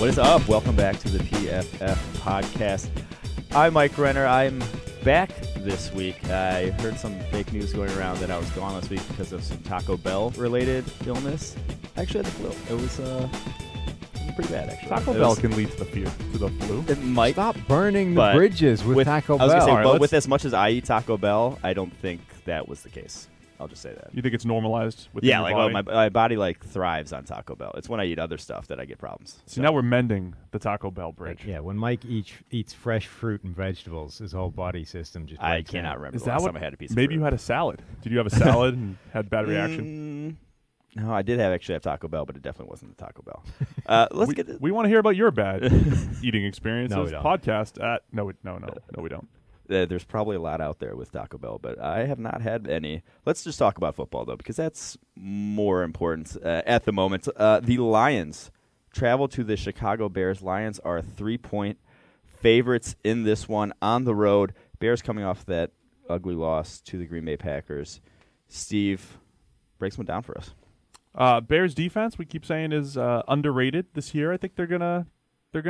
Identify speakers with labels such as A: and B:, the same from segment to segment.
A: What is up? Welcome back to the PFF podcast. I'm Mike Renner. I'm back this week. I heard some fake news going around that I was gone last week because of some Taco Bell related illness. I actually had the flu. It was pretty bad, actually.
B: Taco Bell can lead to the flu.
A: It might.
C: Stop burning the bridges with Taco Bell.
A: I was going to say, but with as much as I eat Taco Bell, I don't think that was the case. I'll just say that.
B: You think it's normalized within your body?
A: My body thrives on Taco Bell. It's when I eat other stuff that I get problems.
B: So now we're mending the Taco Bell bridge.
C: Yeah, when Mike eats fresh fruit and vegetables, his whole body system just
A: I cannot remember the last time I had a piece of
B: maybe
A: fruit.
B: You had a salad. Did you have a salad and had bad reaction?
A: No, I did actually have Taco Bell, but it definitely wasn't the Taco Bell.
B: We want to hear about your bad eating experiences.
C: No, we don't.
B: Podcast at no, we don't.
A: There's probably a lot out there with Taco Bell, but I have not had any. Let's just talk about football, though, because that's more important at the moment. The Lions travel to the Chicago Bears. Lions are 3-point favorites in this one on the road. Bears coming off that ugly loss to the Green Bay Packers. Steve, break someone down for us.
B: Bears defense, we keep saying, is underrated this year. I think they're gonna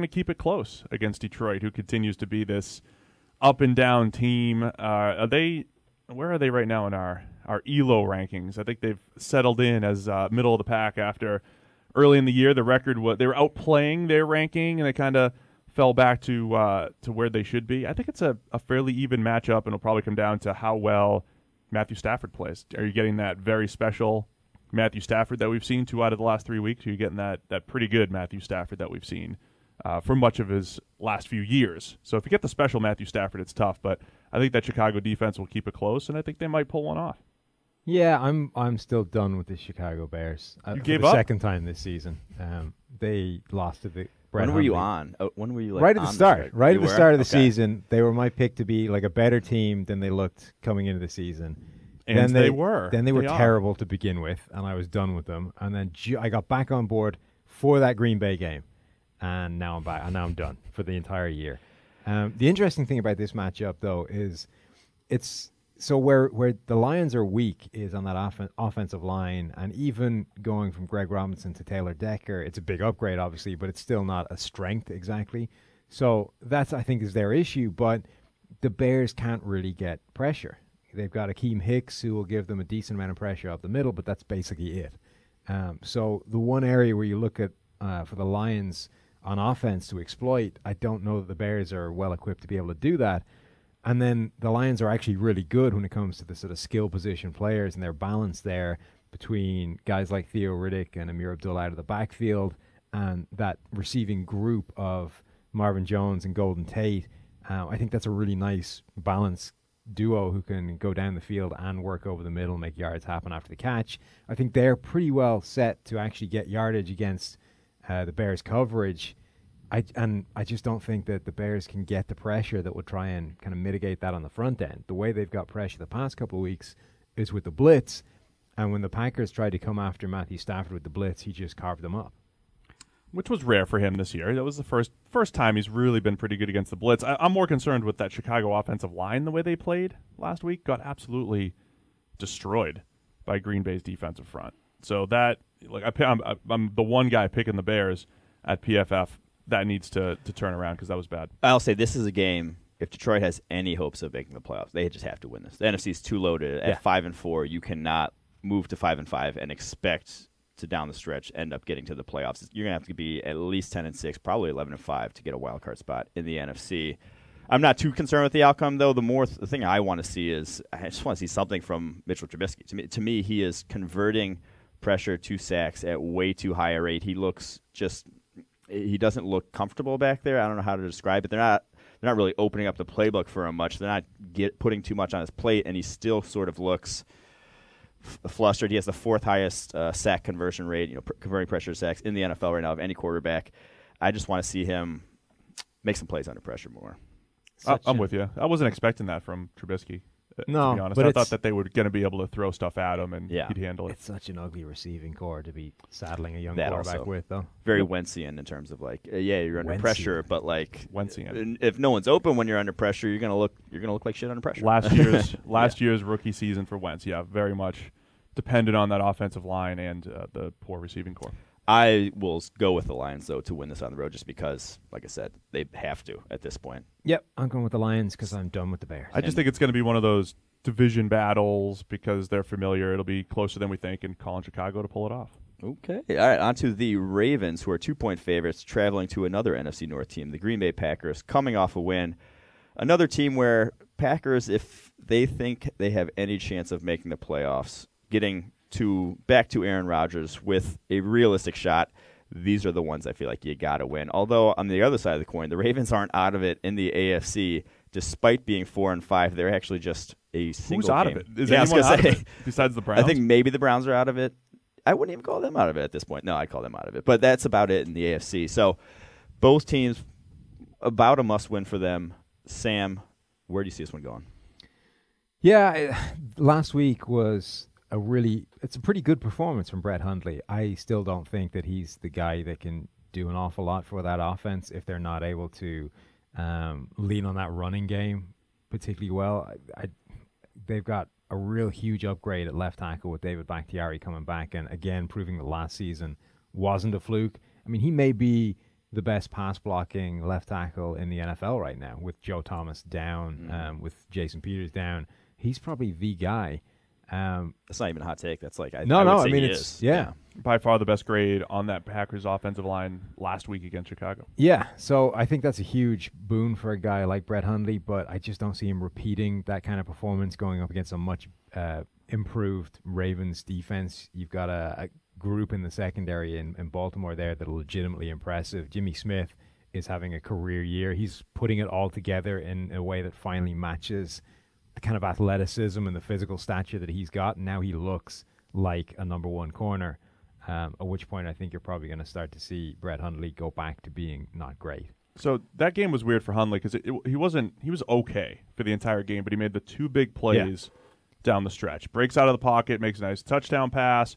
B: keep it close against Detroit, who continues to be this up and down team. Where are they right now in our ELO rankings? I think they've settled in as middle of the pack after early in the year. The record was they were outplaying their ranking, and they kind of fell back to where they should be. I think it's a fairly even matchup, and it'll probably come down to how well Matthew Stafford plays. Are you getting that very special Matthew Stafford that we've seen 2 out of the last 3 weeks? Or are you getting that pretty good Matthew Stafford that we've seen for much of his last few years? So if you get the special Matthew Stafford, it's tough. But I think that Chicago defense will keep it close, and I think they might pull one off.
C: Yeah, I'm still done with the Chicago Bears.
B: You
C: for
B: gave
C: the
B: up?
C: second time this season. They lost to the Brett
A: When were you
C: Hundley.
A: on? When were you
C: right at the start? Right at the start of the
A: Okay.
C: season, they were my pick to be like a better team than they looked coming into the season.
B: And
C: then
B: they were.
C: Then they were
B: They are.
C: terrible to begin with, and I was done with them. And then I got back on board for that Green Bay game, and now I'm back. And now I'm done for the entire year. The interesting thing about this matchup, though, is it's so where the Lions are weak is on that offensive line, and even going from Greg Robinson to Taylor Decker, it's a big upgrade, obviously, but it's still not a strength exactly. So that's, I think, is their issue. But the Bears can't really get pressure. They've got Akeem Hicks, who will give them a decent amount of pressure up the middle, but that's basically it. So the one area where you look at for the Lions on offense to exploit, I don't know that the Bears are well equipped to be able to do that. And then the Lions are actually really good when it comes to the sort of skill position players, and their balance there between guys like Theo Riddick and Amir Abdullah out of the backfield, and that receiving group of Marvin Jones and Golden Tate. I think that's a really nice balance duo who can go down the field and work over the middle, make yards happen after the catch. I think they're pretty well set to actually get yardage against the Bears' coverage. I just don't think that the Bears can get the pressure that would try and kind of mitigate that on the front end. The way they've got pressure the past couple of weeks is with the blitz, and when the Packers tried to come after Matthew Stafford with the blitz, he just carved them up.
B: Which was rare for him this year. That was the first time he's really been pretty good against the blitz. I'm more concerned with that Chicago offensive line. The way they played last week got absolutely destroyed by Green Bay's defensive front. So that, I'm the one guy picking the Bears at PFF. That needs to turn around because that was bad.
A: I'll say this is a game. If Detroit has any hopes of making the playoffs, they just have to win this. The NFC is too loaded. At 5-4, you cannot move to 5-5 and expect to down the stretch end up getting to the playoffs. You're gonna have to be at least 10-6, probably 11-5 to get a wild card spot in the NFC. I'm not too concerned with the outcome, though. The thing I want to see is I just want to see something from Mitchell Trubisky. To me, he is converting pressure to sacks at way too high a rate. He doesn't look comfortable back there. I don't know how to describe it. They're not really opening up the playbook for him much. They're not putting too much on his plate, and he still sort of looks flustered. He has the 4th highest sack conversion rate, converting pressure to sacks in the NFL right now of any quarterback. I just want to see him make some plays under pressure more.
B: I'm with you. I wasn't expecting that from Trubisky.
C: No,
B: to be honest.
C: but
B: I thought that they were going to be able to throw stuff at him and he'd handle it.
C: It's such an ugly receiving core to be saddling a young
A: That
C: quarterback
A: also.
C: with, though.
A: Very Wentzian in terms of you're under pressure, but
B: Wentzian.
A: if no one's open when you're under pressure, you're gonna look like shit under pressure.
B: Last year's rookie season for Wentz, very much dependent on that offensive line and the poor receiving core.
A: I will go with the Lions, though, to win this on the road just because, like I said, they have to at this point.
C: Yep, I'm going with the Lions because I'm done with the Bears.
B: I just think it's going to be one of those division battles because they're familiar. It'll be closer than we think, and calling Chicago to pull it off.
A: Okay. All right, on to the Ravens, who are 2-point favorites, traveling to another NFC North team, the Green Bay Packers, coming off a win. Another team where Packers, if they think they have any chance of making the playoffs, getting back to Aaron Rodgers with a realistic shot, these are the ones I feel like you got to win. Although on the other side of the coin, the Ravens aren't out of it in the AFC. Despite being 4-5, they're actually just a single
B: Who's out
A: game.
B: of it? Is anyone out of it besides the Browns?
A: I think maybe the Browns are out of it. I wouldn't even call them out of it at this point. No, I'd call them out of it. But that's about it in the AFC. So both teams, about a must-win for them. Sam, where do you see this one going?
C: Yeah, last week was it's a pretty good performance from Brett Hundley. I still don't think that he's the guy that can do an awful lot for that offense if they're not able to lean on that running game particularly well. They've got a real huge upgrade at left tackle with David Bakhtiari coming back and again proving that last season wasn't a fluke. I mean, he may be the best pass blocking left tackle in the NFL right now with Joe Thomas down, with Jason Peters down. He's probably the guy.
A: That's not even a hot take. That's like I would say
C: I mean
A: he
C: it's
A: is.
C: yeah.
B: By far the best grade on that Packers offensive line last week against Chicago.
C: Yeah, so I think that's a huge boon for a guy like Brett Hundley, but I just don't see him repeating that kind of performance going up against a much improved Ravens defense. You've got a group in the secondary in Baltimore there that are legitimately impressive. Jimmy Smith is having a career year. He's putting it all together in a way that finally matches the kind of athleticism and the physical stature that he's got. And now he looks like a number one corner, at which point I think you're probably going to start to see Brett Hundley go back to being not great.
B: So that game was weird for Hundley because he was okay for the entire game, but he made the two big plays down the stretch. Breaks out of the pocket, makes a nice touchdown pass,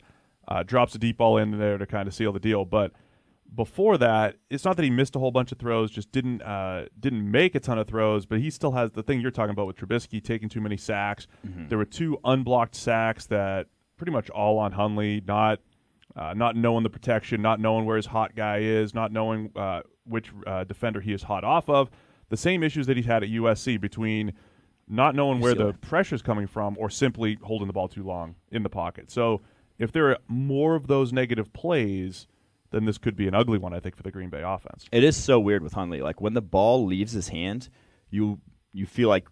B: drops a deep ball in there to kind of seal the deal. But before that, it's not that he missed a whole bunch of throws, just didn't make a ton of throws, but he still has the thing you're talking about with Trubisky taking too many sacks. Mm-hmm. There were two unblocked sacks that pretty much all on Hundley, not knowing the protection, not knowing where his hot guy is, not knowing which defender he is hot off of. The same issues that he's had at USC between not knowing where the pressure's coming from or simply holding the ball too long in the pocket. So if there are more of those negative plays, then this could be an ugly one, I think, for the Green Bay offense.
A: It is so weird with Hundley. Like, when the ball leaves his hand, you feel like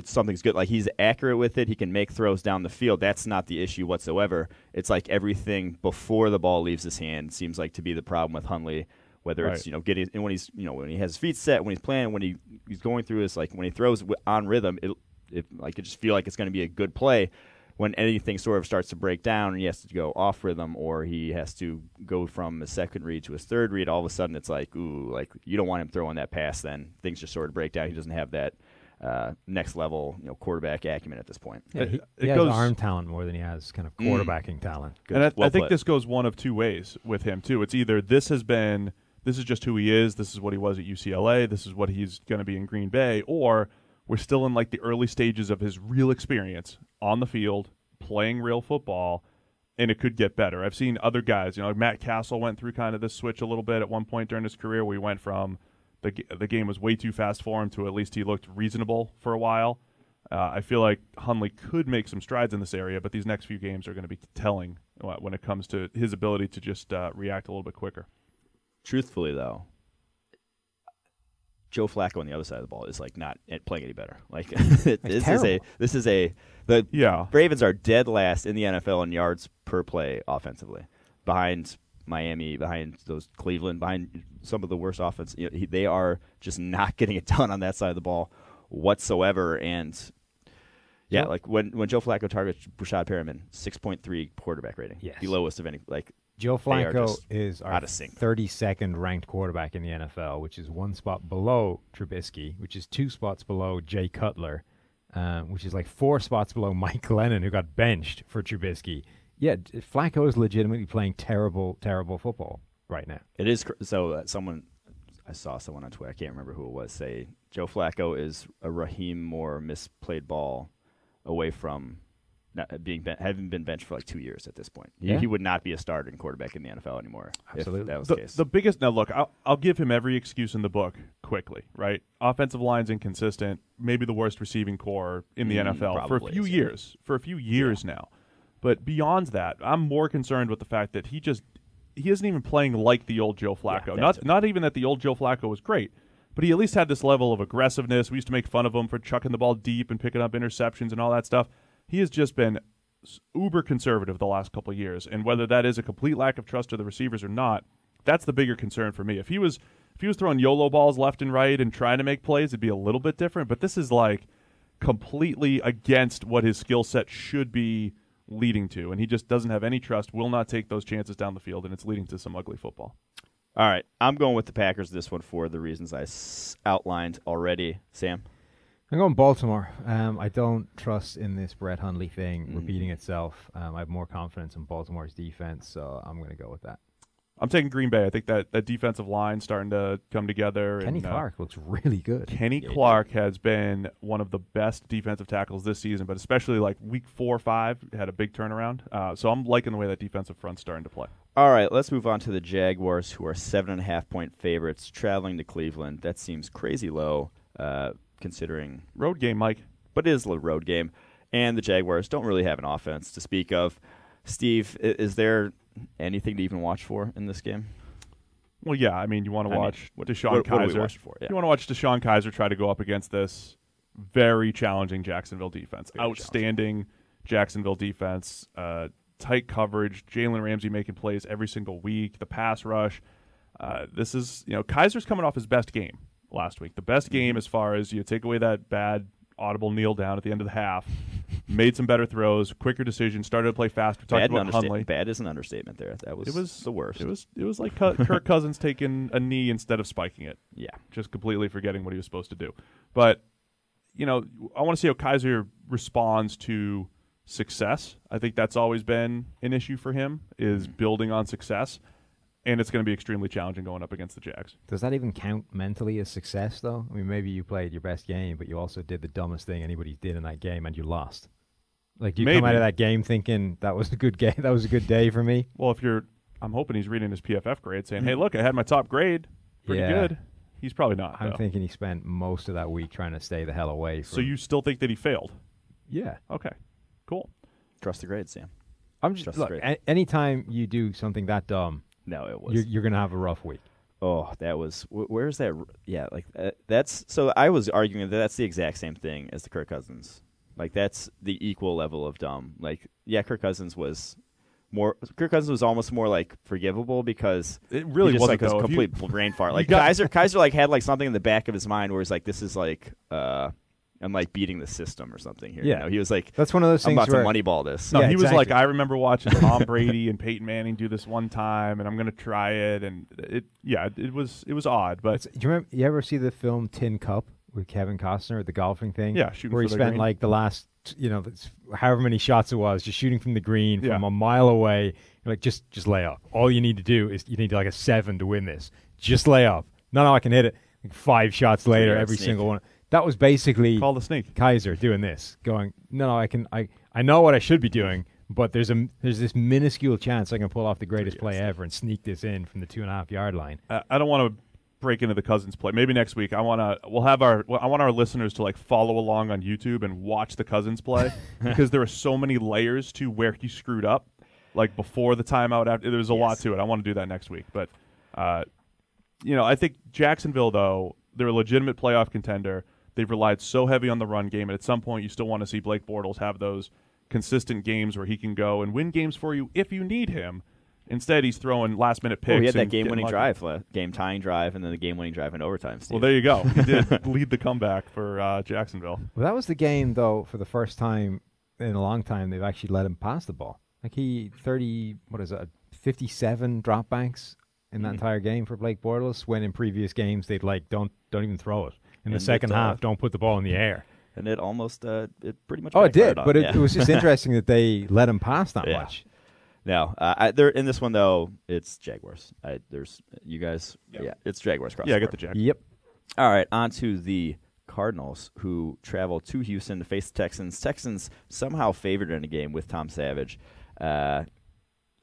A: something's good. Like, he's accurate with it. He can make throws down the field. That's not the issue whatsoever. It's like everything before the ball leaves his hand seems like to be the problem with Hundley, whether it's, getting – and when he's, when he has his feet set, when he's playing, when he's going through his – like, when he throws on rhythm, it just feel like it's going to be a good play. When anything sort of starts to break down and he has to go off rhythm or he has to go from a second read to his third read, all of a sudden it's like, ooh, like you don't want him throwing that pass then. Things just sort of break down. He doesn't have that next level quarterback acumen at this point.
C: Yeah, he has arm talent more than he has kind of quarterbacking talent.
B: Good. And I think this goes one of two ways with him too. It's either this is just who he is, this is what he was at UCLA, this is what he's going to be in Green Bay, or we're still in like the early stages of his real experience on the field, playing real football, and it could get better. I've seen other guys, Matt Castle went through kind of this switch a little bit at one point during his career where he went from the game was way too fast for him to at least he looked reasonable for a while. I feel like Hundley could make some strides in this area, but these next few games are going to be telling when it comes to his ability to just react a little bit quicker.
A: Truthfully, though, Joe Flacco on the other side of the ball is like not playing any better. Like the Ravens are dead last in the NFL in yards per play offensively, behind Miami, behind those Cleveland, behind some of the worst offense. They are just not getting it done on that side of the ball whatsoever. And like when Joe Flacco targets Brashad Perriman, 6.3 quarterback rating, the lowest of any. Like
C: Joe Flacco is our
A: out of sync.
C: 32nd ranked quarterback in the NFL, which is one spot below Trubisky, which is 2 spots below Jay Cutler, which is like 4 spots below Mike Glennon, who got benched for Trubisky. Yeah, Flacco is legitimately playing terrible, terrible football right now.
A: It is so. I saw someone on Twitter, I can't remember who it was, say Joe Flacco is a Raheem Moore misplayed ball away from having been benched for like 2 years at this point.
C: Yeah.
A: He would not be a starting quarterback in the NFL anymore.
C: Absolutely.
A: If that was the case.
B: The biggest now look, I'll give him every excuse in the book quickly, right? Offensive line's inconsistent, maybe the worst receiving core in the NFL for a few years. For a few years now. But beyond that, I'm more concerned with the fact that he isn't even playing like the old Joe Flacco. Not even that the old Joe Flacco was great, but he at least had this level of aggressiveness. We used to make fun of him for chucking the ball deep and picking up interceptions and all that stuff. He has just been uber conservative the last couple of years, and whether that is a complete lack of trust to the receivers or not, that's the bigger concern for me. If he was throwing YOLO balls left and right and trying to make plays, it'd be a little bit different, but this is like completely against what his skill set should be leading to, and he just doesn't have any trust, will not take those chances down the field, and it's leading to some ugly football.
A: All right, I'm going with the Packers this one for the reasons I outlined already. Sam?
C: I'm going Baltimore. I don't trust in this Brett Hundley thing repeating itself. I have more confidence in Baltimore's defense, so I'm going to go with that.
B: I'm taking Green Bay. I think that defensive line starting to come together.
C: Kenny Clark looks really good.
B: Kenny Clark has been one of the best defensive tackles this season, but especially like week 4 or 5 had a big turnaround. So I'm liking the way that defensive front's starting to play.
A: All right, let's move on to the Jaguars, who are 7.5-point favorites traveling to Cleveland. That seems crazy low. Considering
B: road game, Mike,
A: but it is a road game, and the Jaguars don't really have an offense to speak of. Steve, is there anything to even watch for in this game?
B: Well, yeah, I mean, you want to watch DeShone Kizer.
A: What are we watching for? Yeah.
B: You want to watch DeShone Kizer try to go up against this very challenging Jacksonville defense. Outstanding Jacksonville defense, tight coverage, Jalen Ramsey making plays every single week, the pass rush. This is, Kaiser's coming off his best game last week. The best game as far as you take away that bad audible kneel down at the end of the half, made some better throws, quicker decisions, started to play fast. We talked about Hundley.
A: Bad is an understatement there. It was the worst.
B: It was like Kirk Cousins taking a knee instead of spiking it.
A: Yeah.
B: Just completely forgetting what he was supposed to do. But, I want to see how Kizer responds to success. I think that's always been an issue for him, is building on success. And it's going to be extremely challenging going up against the Jags.
C: Does that even count mentally as success, though? I mean, maybe you played your best game, but you also did the dumbest thing anybody did in that game, and you lost. Like, do you come out of that game thinking that was a good game? That was a good day for me.
B: Well, I'm hoping he's reading his PFF grade, saying, "Hey, look, I had my top grade, pretty good." He's probably not.
C: I'm thinking he spent most of that week trying to stay the hell away.
B: So you still think that he failed?
C: Yeah.
B: Okay. Cool.
A: Trust the grade, Sam.
C: I'm just look. Anytime you do something that dumb.
A: No, it was.
C: You're going to have a rough week.
A: Oh, that was. Where's that? Yeah, like that's. So I was arguing that that's the exact same thing as the Kirk Cousins. Like that's the equal level of dumb. Like yeah, Kirk Cousins was almost more like forgivable because
B: it really
A: just
B: wasn't
A: like a complete brain fart. Like Kaiser like had like something in the back of his mind where he's like, this is like I'm like beating the system or something here.
C: Yeah.
A: He was like,
C: that's one of those things.
A: I'm about to moneyball this.
B: No, he was like, I remember watching Tom Brady and Peyton Manning do this one time, and I'm going to try it. And it was odd. But
C: do you remember? You ever see the film Tin Cup with Kevin Costner, the golfing thing?
B: Yeah, shooting
C: where he spent
B: green.
C: like the last, however many shots it was, just shooting from the green from a mile away. You're like, just lay up. All you need to do is you need like a 7 to win this. Just lay up. No, I can hit it. Like 5 shots later, every single one. That was basically
B: call the sneak.
C: Kizer doing this, going, no, I know what I should be doing, but there's this minuscule chance I can pull off the greatest play ever and sneak this in from the 2.5-yard line.
B: I don't want to break into the Cousins play. Maybe next week I want our listeners to like follow along on YouTube and watch the Cousins play because there are so many layers to where he screwed up, like before the timeout. After there's a lot to it. I want to do that next week, but I think Jacksonville though, they're a legitimate playoff contender. They've relied so heavy on the run game, and at some point you still want to see Blake Bortles have those consistent games where he can go and win games for you if you need him. Instead, he's throwing last-minute picks.
A: He had that game-winning drive, game-tying drive, and then the game-winning drive in overtime, Steve.
B: Well, there you go. He did lead the comeback for Jacksonville.
C: Well, that was the game, though, for the first time in a long time they've actually let him pass the ball. Like 57 dropbacks in that entire game for Blake Bortles, when in previous games they'd like, don't even throw it. In the second half, don't put the ball in the air.
A: And it almost, it pretty much.
C: Oh, it did, but it was just interesting that they let him pass that much.
A: No, there in this one though, it's Jaguars. It's Jaguars.
B: Yeah, I got the Jags.
C: Yep.
A: All right, on to the Cardinals, who travel to Houston to face the Texans. Texans somehow favored in a game with Tom Savage.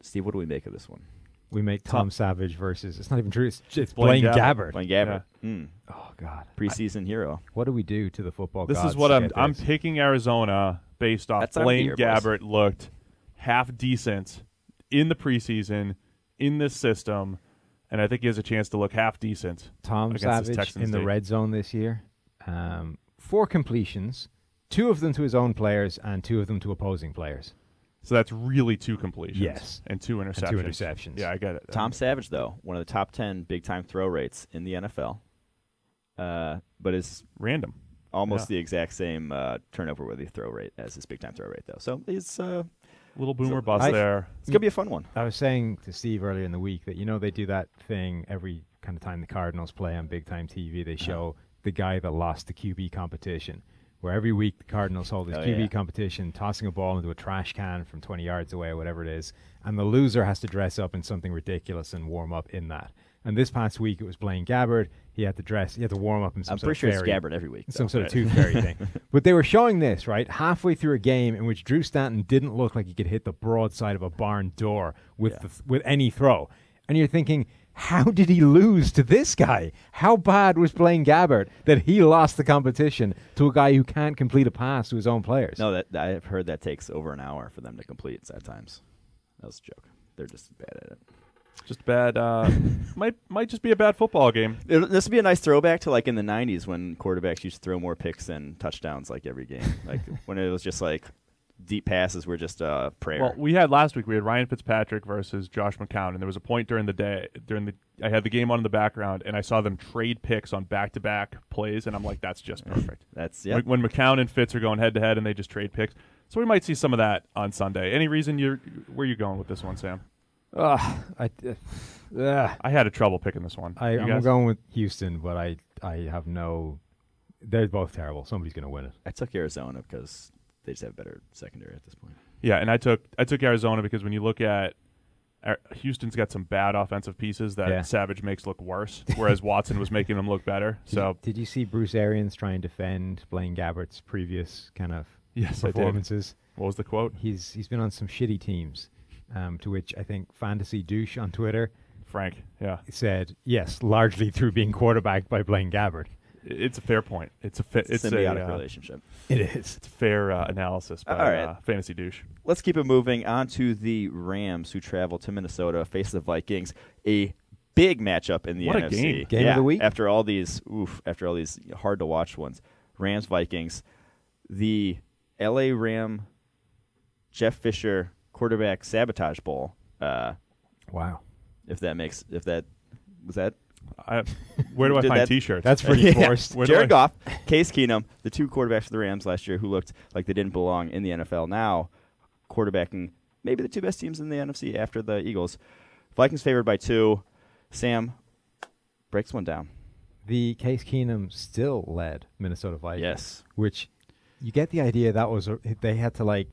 A: Steve, what do we make of this one?
C: We make Tom Savage versus, it's not even true, it's Blaine Gabbert.
A: Blaine Gabbert. Yeah.
C: Oh, God.
A: Preseason hero.
C: What do we do to the football
B: This
C: gods
B: is what
C: to
B: I'm
C: get
B: picking Arizona based off Blaine Gabbert looked half decent in the preseason, in this system, and I think he has a chance to look half decent.
C: Tom Savage in the red zone this year. 4 completions, 2 of them to his own players and 2 of them to opposing players.
B: So that's really 2 completions.
C: Yes.
B: And 2 interceptions.
C: And 2 interceptions.
B: Yeah, I get it.
A: Tom Savage, though, one of the top 10 big-time throw rates in the NFL. But is
B: random.
A: Almost the exact same turnover-worthy throw rate as his big-time throw rate, though. So he's
B: little boomer bust there.
A: It's going to be a fun one.
C: I was saying to Steve earlier in the week that, they do that thing every kind of time the Cardinals play on big-time TV. They show the guy that lost the QB competition, where every week the Cardinals hold this QB competition, tossing a ball into a trash can from 20 yards away or whatever it is, and the loser has to dress up in something ridiculous and warm up in that. And this past week it was Blaine Gabbert. He had to warm up in some
A: I'm
C: sort
A: pretty
C: of
A: sure it's Gabbert every week.
C: Some sort of tooth fairy thing. But they were showing this, right, halfway through a game in which Drew Stanton didn't look like he could hit the broadside of a barn door with any throw. And you're thinking, how did he lose to this guy? How bad was Blaine Gabbert that he lost the competition to a guy who can't complete a pass to his own players?
A: No, I've heard that takes over an hour for them to complete at times. That was a joke. They're just bad at it.
B: Just bad. Might just be a bad football game.
A: This would be a nice throwback to like in the 90s when quarterbacks used to throw more picks than touchdowns like every game. Like when it was just like deep passes were just a prayer.
B: Well, we had Ryan Fitzpatrick versus Josh McCown, and there was a point during the day I had the game on in the background, and I saw them trade picks on back-to-back plays, and I'm like, that's just perfect.
A: That's
B: when McCown and Fitz are going head-to-head, and they just trade picks. So we might see some of that on Sunday. Any reason where are you going with this one, Sam?
C: I
B: had a trouble picking this one.
C: I'm going with Houston, but I have no. They're both terrible. Somebody's going to win it.
A: I took Arizona because they just have better secondary at this point.
B: Yeah, and I took Arizona because when you look at Houston's got some bad offensive pieces that Savage makes look worse, whereas Watson was making them look better.
C: Did you see Bruce Arians try and defend Blaine Gabbert's previous kind of performances?
B: What was the quote?
C: He's been on some shitty teams. To which I think Fantasy Douche on Twitter,
B: Frank,
C: said yes, largely through being quarterbacked by Blaine Gabbert.
A: It's a fair point. It's a symbiotic relationship.
C: It is.
B: It's a fair analysis by Fantasy Douche.
A: Let's keep it moving on to the Rams, who travel to Minnesota, face the Vikings. A big matchup in the NFC.
B: What a game!
C: Game of the week.
A: After all these hard to watch ones, Rams Vikings, the LA Ram, Jeff Fisher quarterback sabotage bowl.
C: Wow.
A: If that was that.
B: Where do I find T-shirts?
C: That's pretty forced.
A: Jared Goff, Case Keenum, the 2 quarterbacks for the Rams last year who looked like they didn't belong in the NFL, now quarterbacking maybe the 2 best teams in the NFC after the Eagles. Vikings favored by 2. Sam breaks one down.
C: The Case Keenum still led Minnesota Vikings.
A: Yes.
C: Which you get the idea that was they had to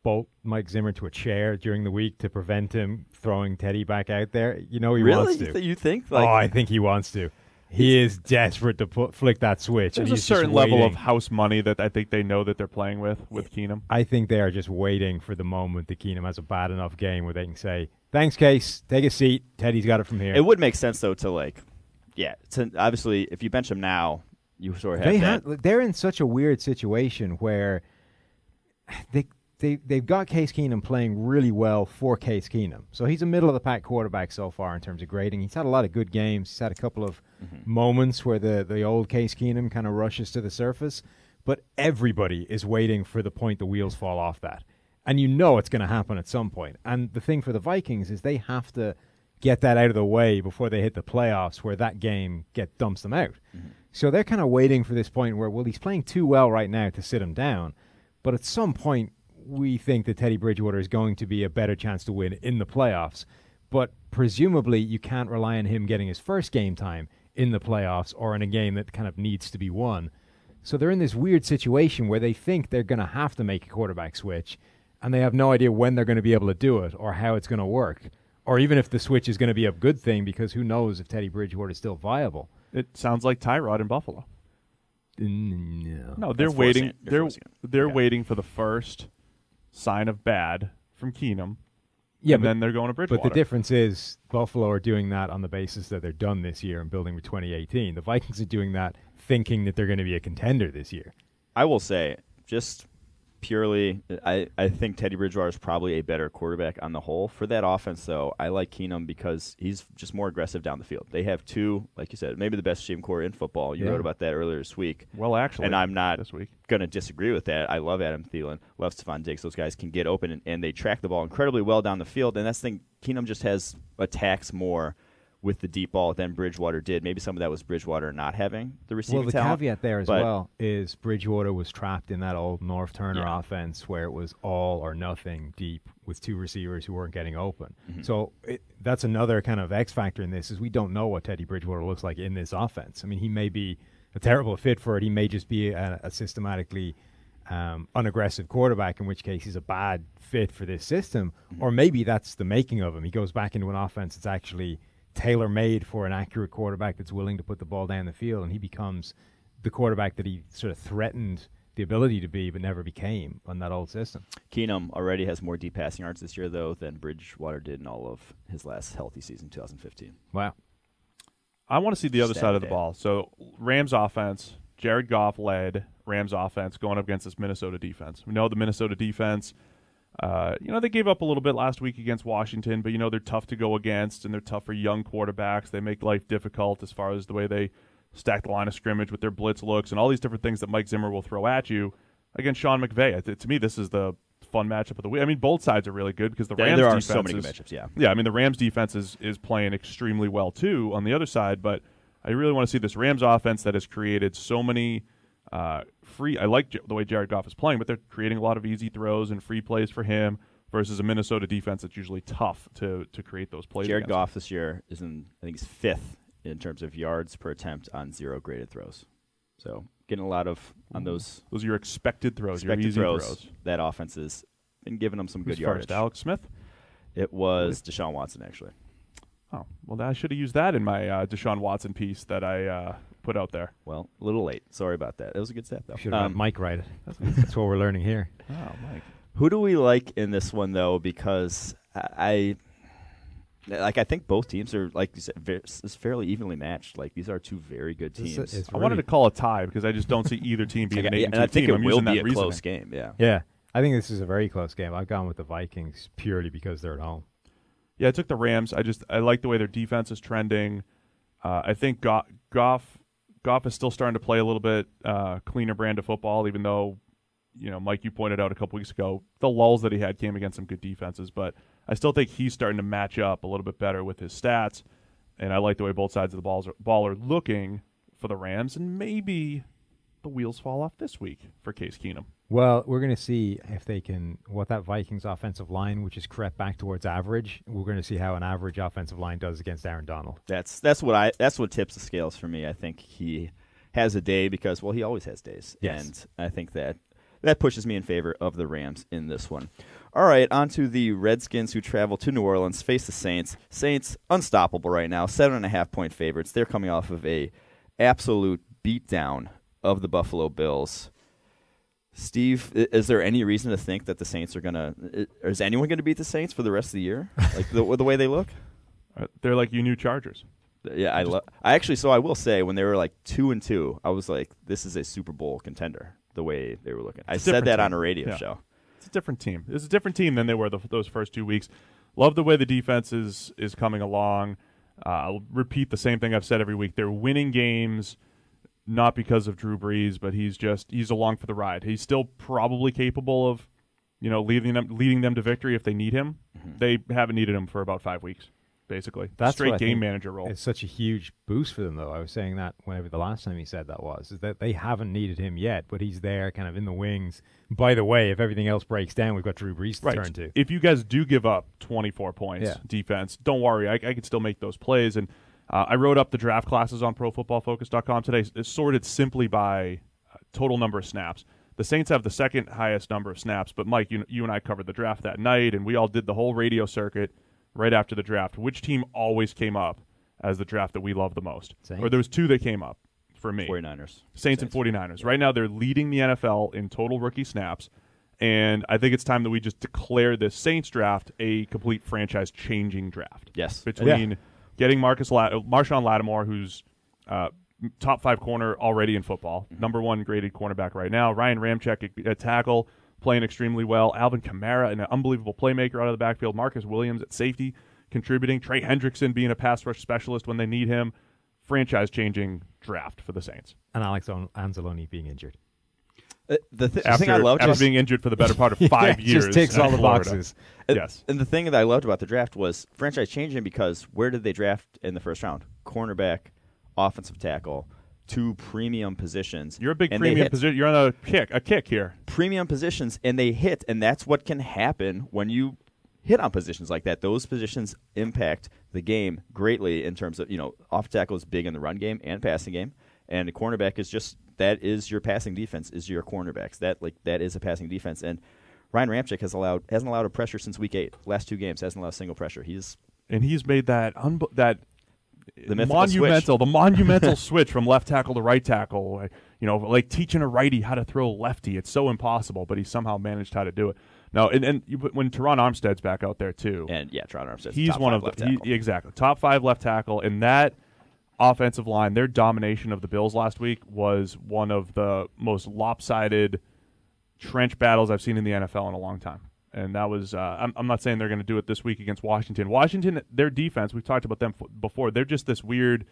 C: bolt Mike Zimmer to a chair during the week to prevent him throwing Teddy back out there. He wants to.
A: Really? You think?
C: I think he wants to. He is desperate to flick that switch.
B: There's
C: and
B: a certain level of house money that I think they know that they're playing with Keenum.
C: I think they are just waiting for the moment that Keenum has a bad enough game where they can say, thanks, Case. Take a seat. Teddy's got it from here.
A: It would make sense, though, to obviously, if you bench him now, you sort of have
C: they're in such a weird situation where they've got Case Keenum playing really well for Case Keenum. So he's a middle-of-the-pack quarterback so far in terms of grading. He's had a lot of good games. He's had a couple of moments where the old Case Keenum kind of rushes to the surface. But everybody is waiting for the point the wheels fall off that. And it's going to happen at some point. And the thing for the Vikings is they have to get that out of the way before they hit the playoffs where that game dumps them out. Mm-hmm. So they're kind of waiting for this point where, he's playing too well right now to sit him down. But at some point, we think that Teddy Bridgewater is going to be a better chance to win in the playoffs. But presumably, you can't rely on him getting his first game time in the playoffs or in a game that kind of needs to be won. So they're in this weird situation where they think they're going to have to make a quarterback switch, and they have no idea when they're going to be able to do it or how it's going to work, or even if the switch is going to be a good thing, because who knows if Teddy Bridgewater is still viable.
B: It sounds like Tyrod in Buffalo. No, they're
A: That's
B: waiting.
A: forcing it.
B: They're waiting for the first sign of bad from Keenum.
C: Yeah,
B: and then they're going to Bridgewater.
C: But the difference is Buffalo are doing that on the basis that they're done this year and building for 2018. The Vikings are doing that thinking that they're going to be a contender this year.
A: I will say, just purely, I think Teddy Bridgewater is probably a better quarterback on the whole. For that offense, though, I like Keenum because he's just more aggressive down the field. They have two, like you said, maybe the best receiving core in football. You wrote about that earlier this week.
B: Well, actually,
A: and I'm not
B: this week
A: going to disagree with that. I love Adam Thielen, love Stephon Diggs. Those guys can get open, and they track the ball incredibly well down the field. And that's the thing, Keenum just has attacks more with the deep ball than Bridgewater did. Maybe some of that was Bridgewater not having the receiving
C: talent. Well, the caveat there as well is Bridgewater was trapped in that old North Turner offense where it was all or nothing deep with two receivers who weren't getting open. Mm-hmm. So that's another kind of X factor in this is we don't know what Teddy Bridgewater looks like in this offense. I mean, he may be a terrible fit for it. He may just be a systematically unaggressive quarterback, in which case he's a bad fit for this system. Mm-hmm. Or maybe that's the making of him. He goes back into an offense that's actually tailor-made for an accurate quarterback that's willing to put the ball down the field, and he becomes the quarterback that he sort of threatened the ability to be but never became on that old system.
A: Keenum already has more deep passing yards this year, though, than Bridgewater did in all of his last healthy season, 2015.
C: Wow.
B: I want to see the other side of the ball. So Rams offense, Jared Goff led Rams offense going up against this Minnesota defense. We know the Minnesota defense, they gave up a little bit last week against Washington, but, they're tough to go against, and they're tough for young quarterbacks. They make life difficult as far as the way they stack the line of scrimmage with their blitz looks and all these different things that Mike Zimmer will throw at you against Sean McVay. To me, this is the fun matchup of the week. I mean, both sides are really good because the Rams defense
A: so many good matchups, yeah.
B: Yeah, I mean, the Rams defense is playing extremely well, too, on the other side, but I really want to see this Rams offense that has created so many I like the way Jared Goff is playing, but they're creating a lot of easy throws and free plays for him versus a Minnesota defense that's usually tough to create those plays.
A: Jared Goff this year is I think he's fifth in terms of yards per attempt on 0 graded throws. So getting a lot of on those.
B: Those are your expected throws,
A: your easy
B: throws.
A: That offense has been giving them some good yardage.
B: First, Alex Smith?
A: It was Deshaun Watson, actually.
B: Oh, well, I should have used that in my Deshaun Watson piece that I put out there.
A: Well, a little late. Sorry about that. It was a good stat, though.
C: Should have Mike write it. That's what we're learning here.
B: Oh, Mike.
A: Who do we like in this one, though? Because I think both teams are, like you said, fairly evenly matched. Like, these are two very good teams.
B: I wanted to call a tie because I just don't see either team being an 8-2
A: and I think
B: team.
A: it will be a close game, yeah.
C: Yeah, I think this is a very close game. I've gone with the Vikings purely because they're at home.
B: Yeah, I took the Rams. I like the way their defense is trending. I think Goff is still starting to play a little bit cleaner brand of football, even though, Mike, you pointed out a couple weeks ago, the lulls that he had came against some good defenses. But I still think he's starting to match up a little bit better with his stats, and I like the way both sides of the ball are looking for the Rams, and maybe the wheels fall off this week for Case Keenum.
C: Well, we're going to see if they can, what that Vikings offensive line, which is crept back towards average, we're going to see how an average offensive line does against Aaron Donald.
A: That's what tips the scales for me. I think he has a day because, well, he always has days.
C: Yes.
A: And I think that pushes me in favor of the Rams in this one. All right, on to the Redskins who travel to New Orleans, face the Saints. Saints, unstoppable right now, 7.5-point favorites. They're coming off of a absolute beatdown of the Buffalo Bills. Steve, is there any reason to think that the Saints are going to – is anyone going to beat the Saints for the rest of the year, like the way they look?
B: They're like you new Chargers.
A: Yeah, I will say, when they were like 2-2, I was like, this is a Super Bowl contender, the way they were looking. I said that on a radio show.
B: It's a different team. It's a different team than they were those first 2 weeks. Love the way the defense is coming along. I'll repeat the same thing I've said every week. They're winning games – not because of Drew Brees, but he's along for the ride. He's still probably capable of, leading them to victory if they need him. Mm-hmm. They haven't needed him for about 5 weeks, basically.
C: That's
B: straight
C: what
B: game manager role.
C: It's such a huge boost for them, though. I was saying that whenever the last time he said that is that they haven't needed him yet, but he's there kind of in the wings. By the way, if everything else breaks down, we've got Drew Brees to turn to.
B: If you guys do give up 24 points defense, don't worry. I can still make those plays. And I wrote up the draft classes on ProFootballFocus.com today. It's sorted simply by total number of snaps. The Saints have the second highest number of snaps, but Mike, you and I covered the draft that night, and we all did the whole radio circuit right after the draft. Which team always came up as the draft that we love the most?
C: Saints.
B: Or there was two that came up for me.
A: 49ers.
B: Saints and 49ers. Right now, they're leading the NFL in total rookie snaps, and I think it's time that we just declare this Saints draft a complete franchise-changing draft.
A: Yes.
B: Between getting Marshawn Lattimore, who's top 5 corner already in football, number 1 graded cornerback right now, Ryan Ramczyk at tackle, playing extremely well, Alvin Kamara, an unbelievable playmaker out of the backfield, Marcus Williams at safety, contributing, Trey Hendrickson being a pass rush specialist when they need him. Franchise-changing draft for the Saints.
C: And Alex Anzalone being injured.
A: The thing I loved
B: after being injured for the better part of 5 years.
C: Just ticks all the boxes.
B: Yes.
A: And the thing that I loved about the draft was franchise-changing because where did they draft in the first round? Cornerback, offensive tackle, 2 premium positions.
B: You're a big premium position. You're on a kick here. Premium
A: positions, and they hit, and that's what can happen when you hit on positions like that. Those positions impact the game greatly in terms of, off tackle is big in the run game and passing game, and the cornerback is just, that is your passing defense, is your cornerbacks. That is a passing defense, and Ryan Ramczyk hasn't allowed a pressure since week 8. Last 2 games hasn't allowed a single pressure. He's made that
B: the monumental switch from left tackle to right tackle. Like teaching a righty how to throw lefty. It's so impossible, but he somehow managed how to do it. No, and when Teron Armstead's back out there too,
A: and Teron Armstead's
B: he's
A: top
B: one
A: 5
B: of
A: left
B: the
A: tackle.
B: exactly top 5 left tackle, and that offensive line, their domination of the Bills last week was one of the most lopsided trench battles I've seen in the NFL in a long time. And that was I'm not saying they're going to do it this week against Washington. Washington, their defense, we've talked about them before. They're just this weird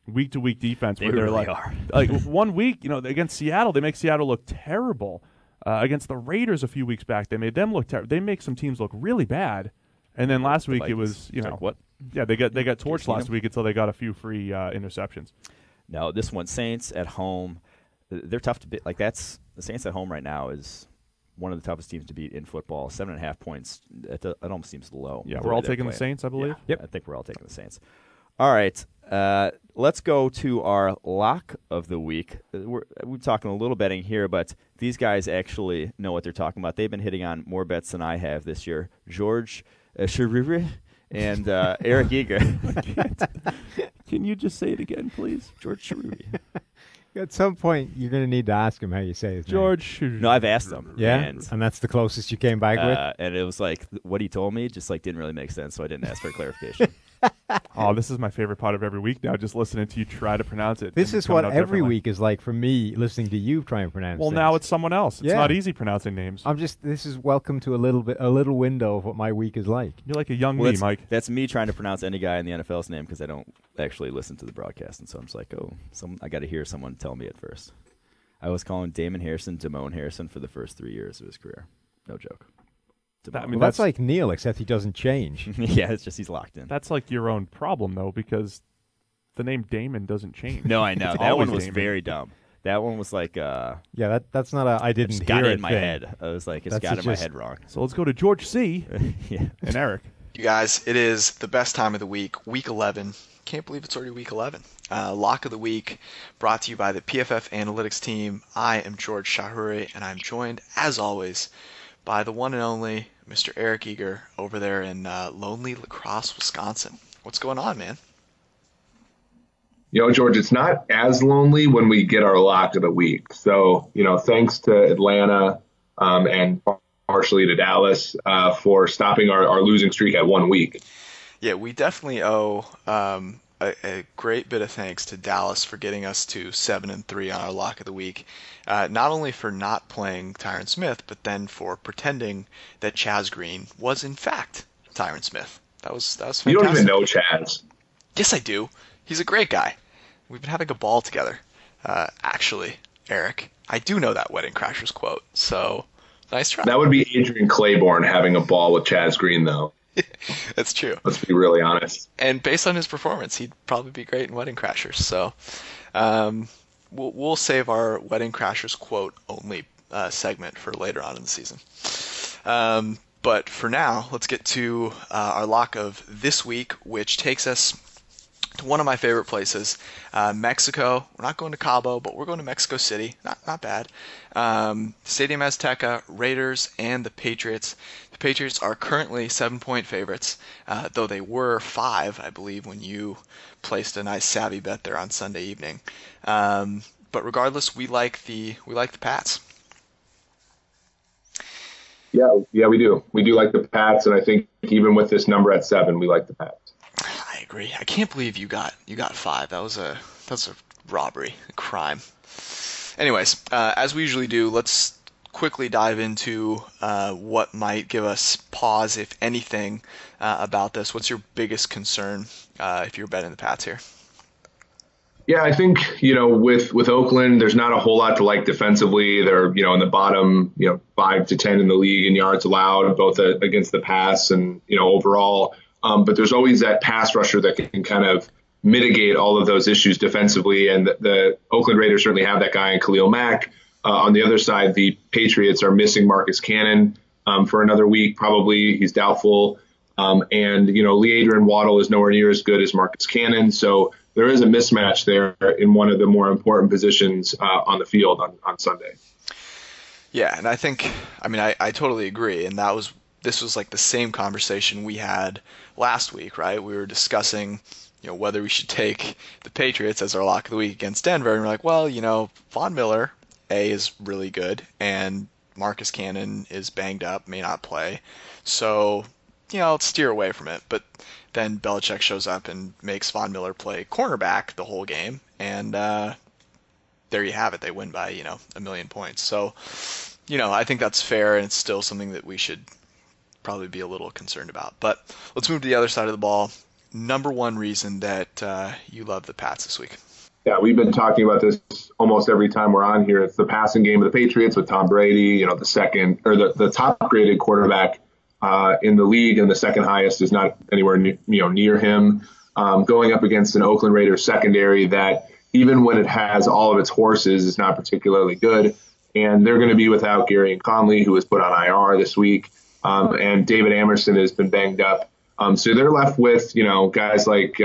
B: week-to-week defense where they're
A: really
B: like 1 week, against Seattle, they make Seattle look terrible. Against the Raiders a few weeks back, they made them look terrible. They make some teams look really bad. And then last week
A: Vikings.
B: It was,
A: what?
B: Yeah, they got torched last week until they got a few free interceptions.
A: No, this one, Saints at home, they're tough to beat. The Saints at home right now is one of the toughest teams to beat in football. 7.5 points, it almost seems low.
B: Yeah, we're all taking the Saints, I believe.
A: Yeah, yep. I think we're all taking the Saints. All right, let's go to our lock of the week. We're talking a little betting here, but these guys actually know what they're talking about. They've been hitting on more bets than I have this year. George Sherriri and Eric Eager.
B: Can you just say it again, please?
A: George Sherriri.
C: At some point, you're going to need to ask him how you say his name.
B: George.
A: No, I've asked him.
C: Yeah, and that's the closest you came back with?
A: And it was like, what he told me just didn't really make sense, so I didn't ask for clarification.
B: Oh, this is my favorite part of every week now, just listening to you try to pronounce it.
C: This is what every week is like for me, listening to you try and pronounce
B: Well,
C: things.
B: now it's someone else. It's not easy pronouncing names.
C: This is welcome to a little window of what my week is like.
B: You're like a young me, Mike.
A: That's me trying to pronounce any guy in the NFL's name because I don't actually listen to the broadcast, and so I'm just like, I got to hear someone tell me at first. I was calling Damon Harrison for the first 3 years of his career. No joke.
C: That's like Neil, except he doesn't change.
A: Yeah, it's just he's locked in.
B: That's like your own problem, though, because the name Damon doesn't change.
A: No, I know. That one was very dumb. That one was like...
C: that's not a I didn't hear it
A: got it in my head. I was like, it's got in my head wrong.
B: So let's go to George C.
A: Yeah.
B: And Eric.
D: You guys, it is the best time of the week 11. Can't believe it's already week 11. Lock of the week brought to you by the PFF Analytics team. I am George Shahuri, and I'm joined, as always, by the one and only Mr. Eric Eager over there in lonely La Crosse, Wisconsin. What's going on, man?
E: George, it's not as lonely when we get our lock of the week. So, thanks to Atlanta and partially to Dallas for stopping our losing streak at 1 week.
D: Yeah, we definitely owe a great bit of thanks to Dallas for getting us to 7-3 on our lock of the week. Not only for not playing Tyron Smith, but then for pretending that Chaz Green was in fact Tyron Smith. That was fantastic.
E: You don't even know Chaz.
D: Yes, I do. He's a great guy. We've been having a ball together. Actually, Eric, I do know that Wedding Crashers quote. So nice try.
E: That would be Adrian Claiborne having a ball with Chaz Green, though.
D: That's true.
E: Let's be really honest.
D: And based on his performance, he'd probably be great in Wedding Crashers. So we'll save our Wedding Crashers quote only segment for later on in the season. But for now, let's get to our lock of this week, which takes us to one of my favorite places, Mexico. We're not going to Cabo, but we're going to Mexico City. Not bad. Stadium Azteca, Raiders, and the Patriots. The Patriots are currently 7-point favorites, though they were 5, I believe, when you placed a nice savvy bet there on Sunday evening. But regardless, we like the Pats.
E: Yeah, we do. We do like the Pats, and I think even with this number at 7, we like the Pats.
D: I agree. I can't believe you got 5. That was a robbery, a crime. Anyways, as we usually do, let's quickly dive into what might give us pause, if anything, about this. What's your biggest concern if you're betting the Pats here?
E: Yeah, I think, with Oakland, there's not a whole lot to like defensively. They're, in the bottom, 5 to 10 in the league in yards allowed, both against the pass and, overall. But there's always that pass rusher that can kind of mitigate all of those issues defensively. And the Oakland Raiders certainly have that guy in Khalil Mack. On the other side, the Patriots are missing Marcus Cannon for another week. Probably he's doubtful. And Lee Adrian Waddle is nowhere near as good as Marcus Cannon. So there is a mismatch there in one of the more important positions on the field on Sunday.
D: Yeah, and I totally agree. And this was like the same conversation we had last week, right? We were discussing, whether we should take the Patriots as our lock of the week against Denver. And we're like, well, Von Miller, is really good, and Marcus Cannon is banged up, may not play. So, let's steer away from it. But then Belichick shows up and makes Von Miller play cornerback the whole game, and there you have it. They win by, 1 million points. So, I think that's fair, and it's still something that we should probably be a little concerned about. But let's move to the other side of the ball. Number one reason that you love the Pats this week.
E: Yeah, we've been talking about this almost every time we're on here. It's the passing game of the Patriots with Tom Brady, the second or the top graded quarterback in the league, and the second highest is not anywhere near him. Going up against an Oakland Raiders secondary that, even when it has all of its horses, is not particularly good. And they're going to be without Gary and Conley, who was put on IR this week. And David Amerson has been banged up. So they're left with, guys like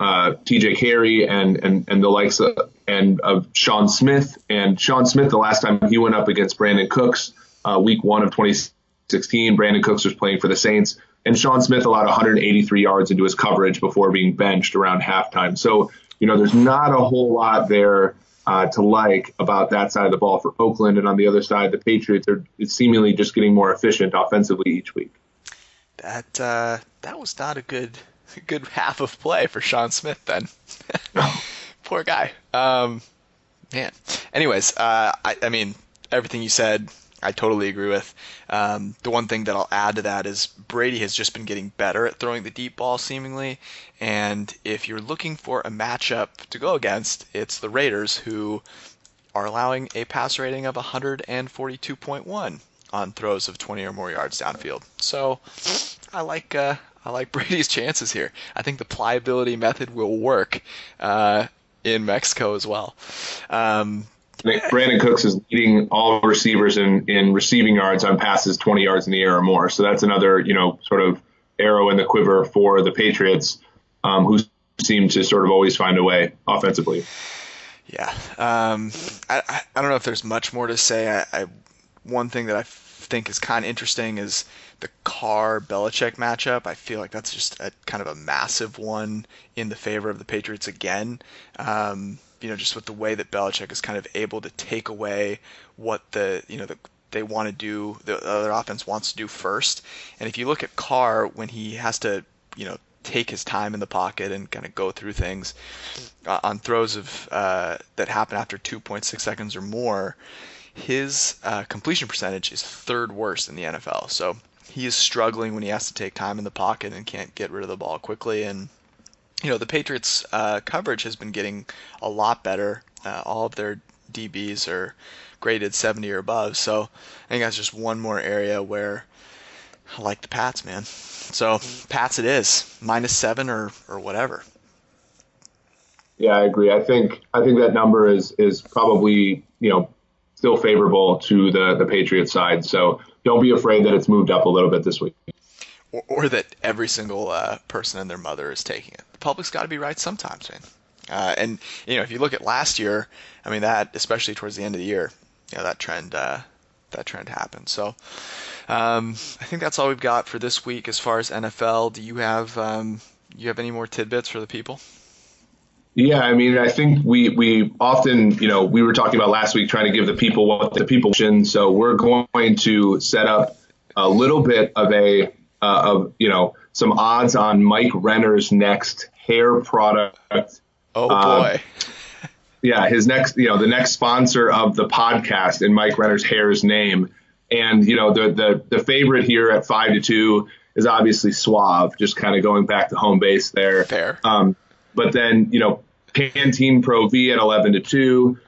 E: TJ Carey and the likes of Sean Smith. And Sean Smith, the last time he went up against Brandon Cooks, week 1 of 2016, Brandon Cooks was playing for the Saints. And Sean Smith allowed 183 yards into his coverage before being benched around halftime. So, there's not a whole lot there to like about that side of the ball for Oakland. And on the other side, the Patriots are seemingly just getting more efficient offensively each week.
D: That was not a good half of play for Sean Smith then. Poor guy. Man. Anyways, I mean, everything you said, I totally agree with. The one thing that I'll add to that is Brady has just been getting better at throwing the deep ball, seemingly. And if you're looking for a matchup to go against, it's the Raiders, who are allowing a pass rating of 142.1 on throws of 20 or more yards downfield. So I like Brady's chances here. I think the pliability method will work in Mexico as well.
E: Brandon Cooks is leading all receivers in receiving yards on passes 20 yards in the air or more. So that's another, sort of arrow in the quiver for the Patriots, who seem to sort of always find a way offensively.
D: Yeah. I don't know if there's much more to say. One thing that I think is kind of interesting is the Carr-Belichick matchup. I feel like that's just a kind of a massive one in the favor of the Patriots again. Just with the way that Belichick is kind of able to take away what they want to do, the other offense wants to do first. And if you look at Carr, when he has to, take his time in the pocket and kind of go through things on throws of that happen after 2.6 seconds or more, his completion percentage is third worst in the NFL. So he is struggling when he has to take time in the pocket and can't get rid of the ball quickly. And the Patriots' coverage has been getting a lot better. All of their DBs are graded 70 or above. So I think that's just one more area where I like the Pats, man. So Pats it is, -7 or whatever.
E: Yeah, I agree. I think that number is probably, still favorable to the Patriots side. So don't be afraid that it's moved up a little bit this week.
D: Or that every single person and their mother is taking it. public's got to be right sometimes, man. And if you look at last year, I mean, that especially towards the end of the year, that trend happened. So I think that's all we've got for this week as far as NFL. Do you have any more tidbits for the people?
E: Yeah, I mean, I think we often, we were talking about last week trying to give the people what the people should. So we're going to set up a little bit of some odds on Mike Renner's next hair product.
D: Oh boy.
E: Yeah, his next, the next sponsor of the podcast in Mike Renner's hair's name. And, the favorite here at 5-2 is obviously Suave, just kind of going back to home base there.
D: Fair.
E: But then, Pantene Pro V at 11-2,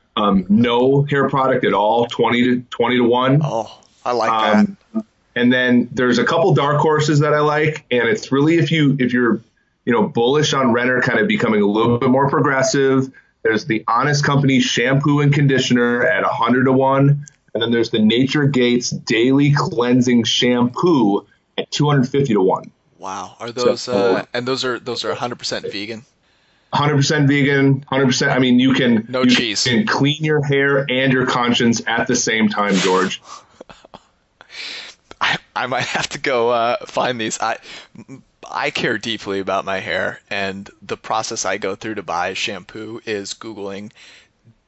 E: no hair product at all, 20-1.
D: Oh, I like that.
E: And then there's a couple dark horses that I like, and it's really if you're bullish on Renner kind of becoming a little bit more progressive. There's the Honest Company shampoo and conditioner at 100-1, and then there's the Nature Gates Daily Cleansing Shampoo at 250-1.
D: Wow, are those and those are 100% vegan?
E: 100% vegan, 100%. I mean, you can
D: cheese.
E: You can clean your hair and your conscience at the same time, George.
D: I might have to go find these. I care deeply about my hair, and the process I go through to buy shampoo is Googling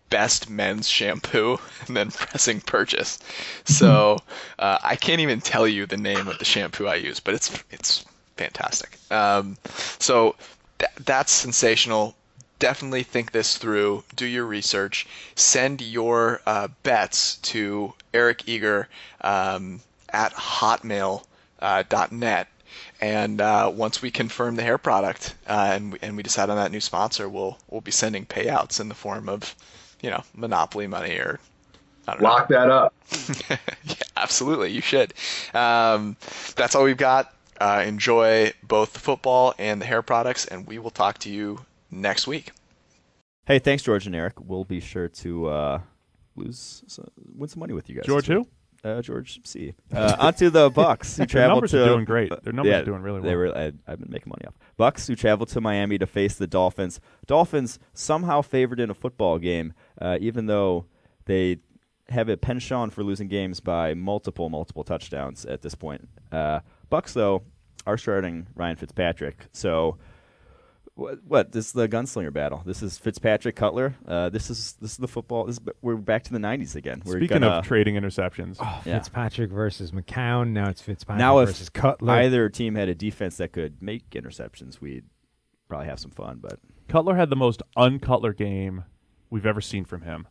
D: best men's shampoo and then pressing purchase. So I can't even tell you the name of the shampoo I use, but it's fantastic. So that's sensational. Definitely think this through. Do your research. Send your bets to Eric Eager at hotmail.net. And once we confirm the hair product and we decide on that new sponsor, we'll be sending payouts in the form of, Monopoly money or I don't know.
E: Lock that up.
D: Yeah, absolutely. You should. That's all we've got. Enjoy both the football and the hair products, and we will talk to you next week.
A: Hey, thanks, George and Eric. We'll be sure to win some money with you guys.
B: George who?
A: George C. Onto the Bucs, who
B: Their
A: traveled
B: numbers
A: to.
B: are doing great. Their numbers are doing really well.
A: I've been making money off. Bucs, who traveled to Miami to face the Dolphins. Dolphins somehow favored in a football game, even though they have a penchant for losing games by multiple touchdowns at this point. Bucs, though, are starting Ryan Fitzpatrick. So, what? This is the gunslinger battle. This is Fitzpatrick Cutler. This is the football. We're back to the 90s again.
B: Speaking of trading interceptions,
C: Fitzpatrick versus McCown. Now it's Fitzpatrick versus Cutler.
A: Either team had a defense that could make interceptions, we'd probably have some fun. But
B: Cutler had the most un-Cutler game we've ever seen from him.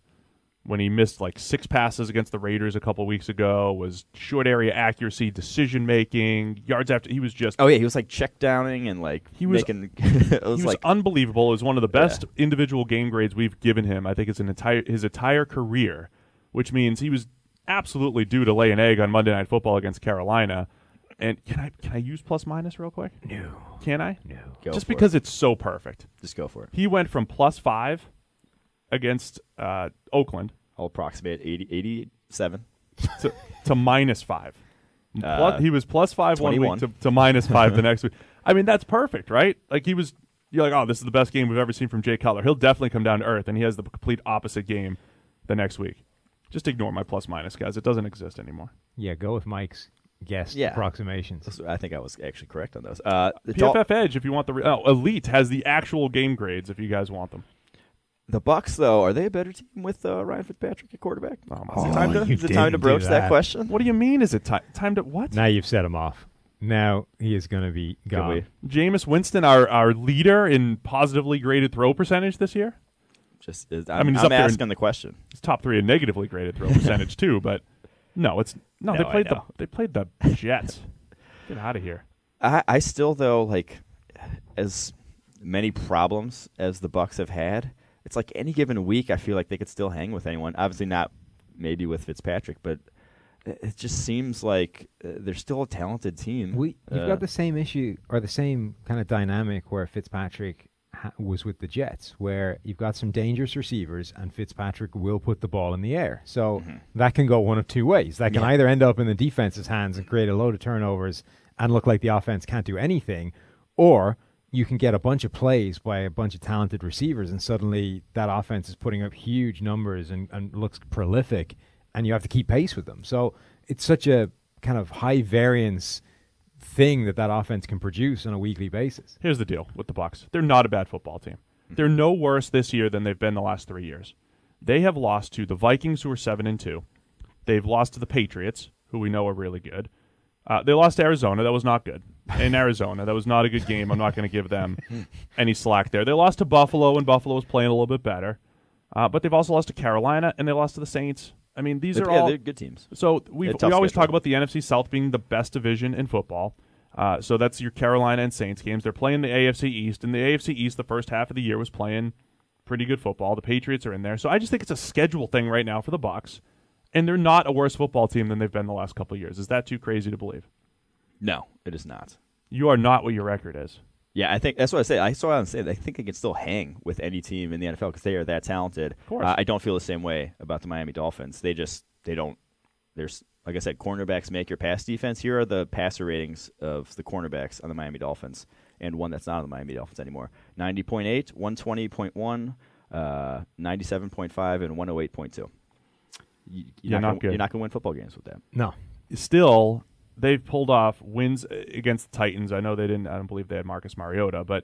B: When he missed like 6 passes against the Raiders a couple weeks ago, was short area accuracy, decision making, yards after. He was just.
A: Oh yeah, he was like check downing and like
B: he was
A: making.
B: He was unbelievable. It was one of the best individual game grades we've given him. I think it's his entire career, which means he was absolutely due to lay an egg on Monday Night Football against Carolina. And can I use plus minus real quick?
C: No.
B: Can I?
C: No.
B: Just because it's so perfect.
A: Just go for it.
B: He went from +5 against Oakland.
A: I'll approximate 87
B: to -5. He was +5 1 week to -5 the next week. I mean, that's perfect, right? Like you're like, oh, this is the best game we've ever seen from Jay Cutler. He'll definitely come down to earth, and he has the complete opposite game the next week. Just ignore my plus minus, guys. It doesn't exist anymore.
C: Yeah, go with Mike's guess approximations.
A: I think I was actually correct on those.
B: PFF Edge, if you want Elite has the actual game grades if you guys want them.
A: The Bucs, though, are they a better team with Ryan Fitzpatrick at quarterback? Is it time to broach that question?
B: What do you mean? Is it time to what?
C: Now you've set him off. Now he is going to be gone.
B: Jameis Winston, our leader in positively graded throw percentage this year.
A: I'm asking the question.
B: He's top 3 in negatively graded throw percentage too, but they played the Jets. Get out of here.
A: I still though like as many problems as the Bucs have had. It's like any given week, I feel like they could still hang with anyone. Obviously not maybe with Fitzpatrick, but it just seems like they're still a talented team.
C: You've got the same issue or the same kind of dynamic where Fitzpatrick was with the Jets, where you've got some dangerous receivers and Fitzpatrick will put the ball in the air. So that can go one of two ways. That can either end up in the defense's hands and create a load of turnovers and look like the offense can't do anything, or you can get a bunch of plays by a bunch of talented receivers, and suddenly that offense is putting up huge numbers and looks prolific, and you have to keep pace with them. So it's such a kind of high variance thing that offense can produce on a weekly basis.
B: Here's the deal with the Bucs. They're not a bad football team. They're no worse this year than they've been the last 3 years. They have lost to the Vikings, who are 7-2. They've lost to the Patriots, who we know are really good. They lost to Arizona. That was not good. In Arizona, that was not a good game. I'm not going to give them any slack there. They lost to Buffalo, and Buffalo was playing a little bit better. But they've also lost to Carolina, and they lost to the Saints. I mean, these are all
A: they're good teams.
B: So we always talk about the NFC South being the best division in football. So that's your Carolina and Saints games. They're playing the AFC East, and the AFC East the first half of the year was playing pretty good football. The Patriots are in there. So I just think it's a schedule thing right now for the Bucs, and they're not a worse football team than they've been the last couple of years. Is that too crazy to believe?
A: No, it is not.
B: You are not what your record is.
A: Yeah, I think that's what I say. I think they can still hang with any team in the NFL because they are that talented.
B: Of course.
A: I don't feel the same way about the Miami Dolphins. They don't. There's, like I said, cornerbacks make your pass defense. Here are the passer ratings of the cornerbacks on the Miami Dolphins, and one that's not on the Miami Dolphins anymore: 90.8, 120.1, 97.5, and 108.2. You're not going to win football games with that.
C: No.
B: Still, they've pulled off wins against the Titans. I know they didn't. I don't believe they had Marcus Mariota, but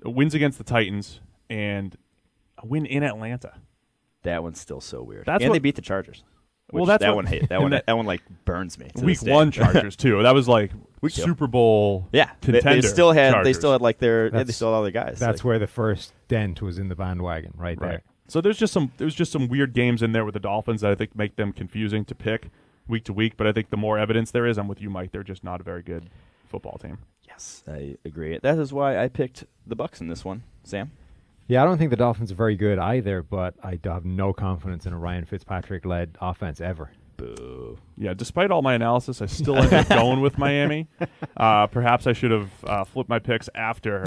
B: wins against the Titans and a win in Atlanta.
A: That one's still so weird.
B: They
A: beat the Chargers.
B: Well, that's
A: that one like burns me.
B: Week 1 Chargers too. That was like Super Bowl.
A: Yeah,
B: contender.
A: They still had
B: Chargers.
A: like they still had all their guys.
C: That's where the first dent was in the bandwagon, right there.
B: So there's just some weird games in there with the Dolphins that I think make them confusing to pick week to week. But I think the more evidence there is, I'm with you, Mike. They're just not a very good football team.
A: Yes, I agree. That is why I picked the Bucs in this one. Sam?
C: Yeah, I don't think the Dolphins are very good either, but I have no confidence in a Ryan Fitzpatrick-led offense ever.
A: Boo.
B: Yeah, despite all my analysis, I still ended up going with Miami. Perhaps I should have flipped my picks after.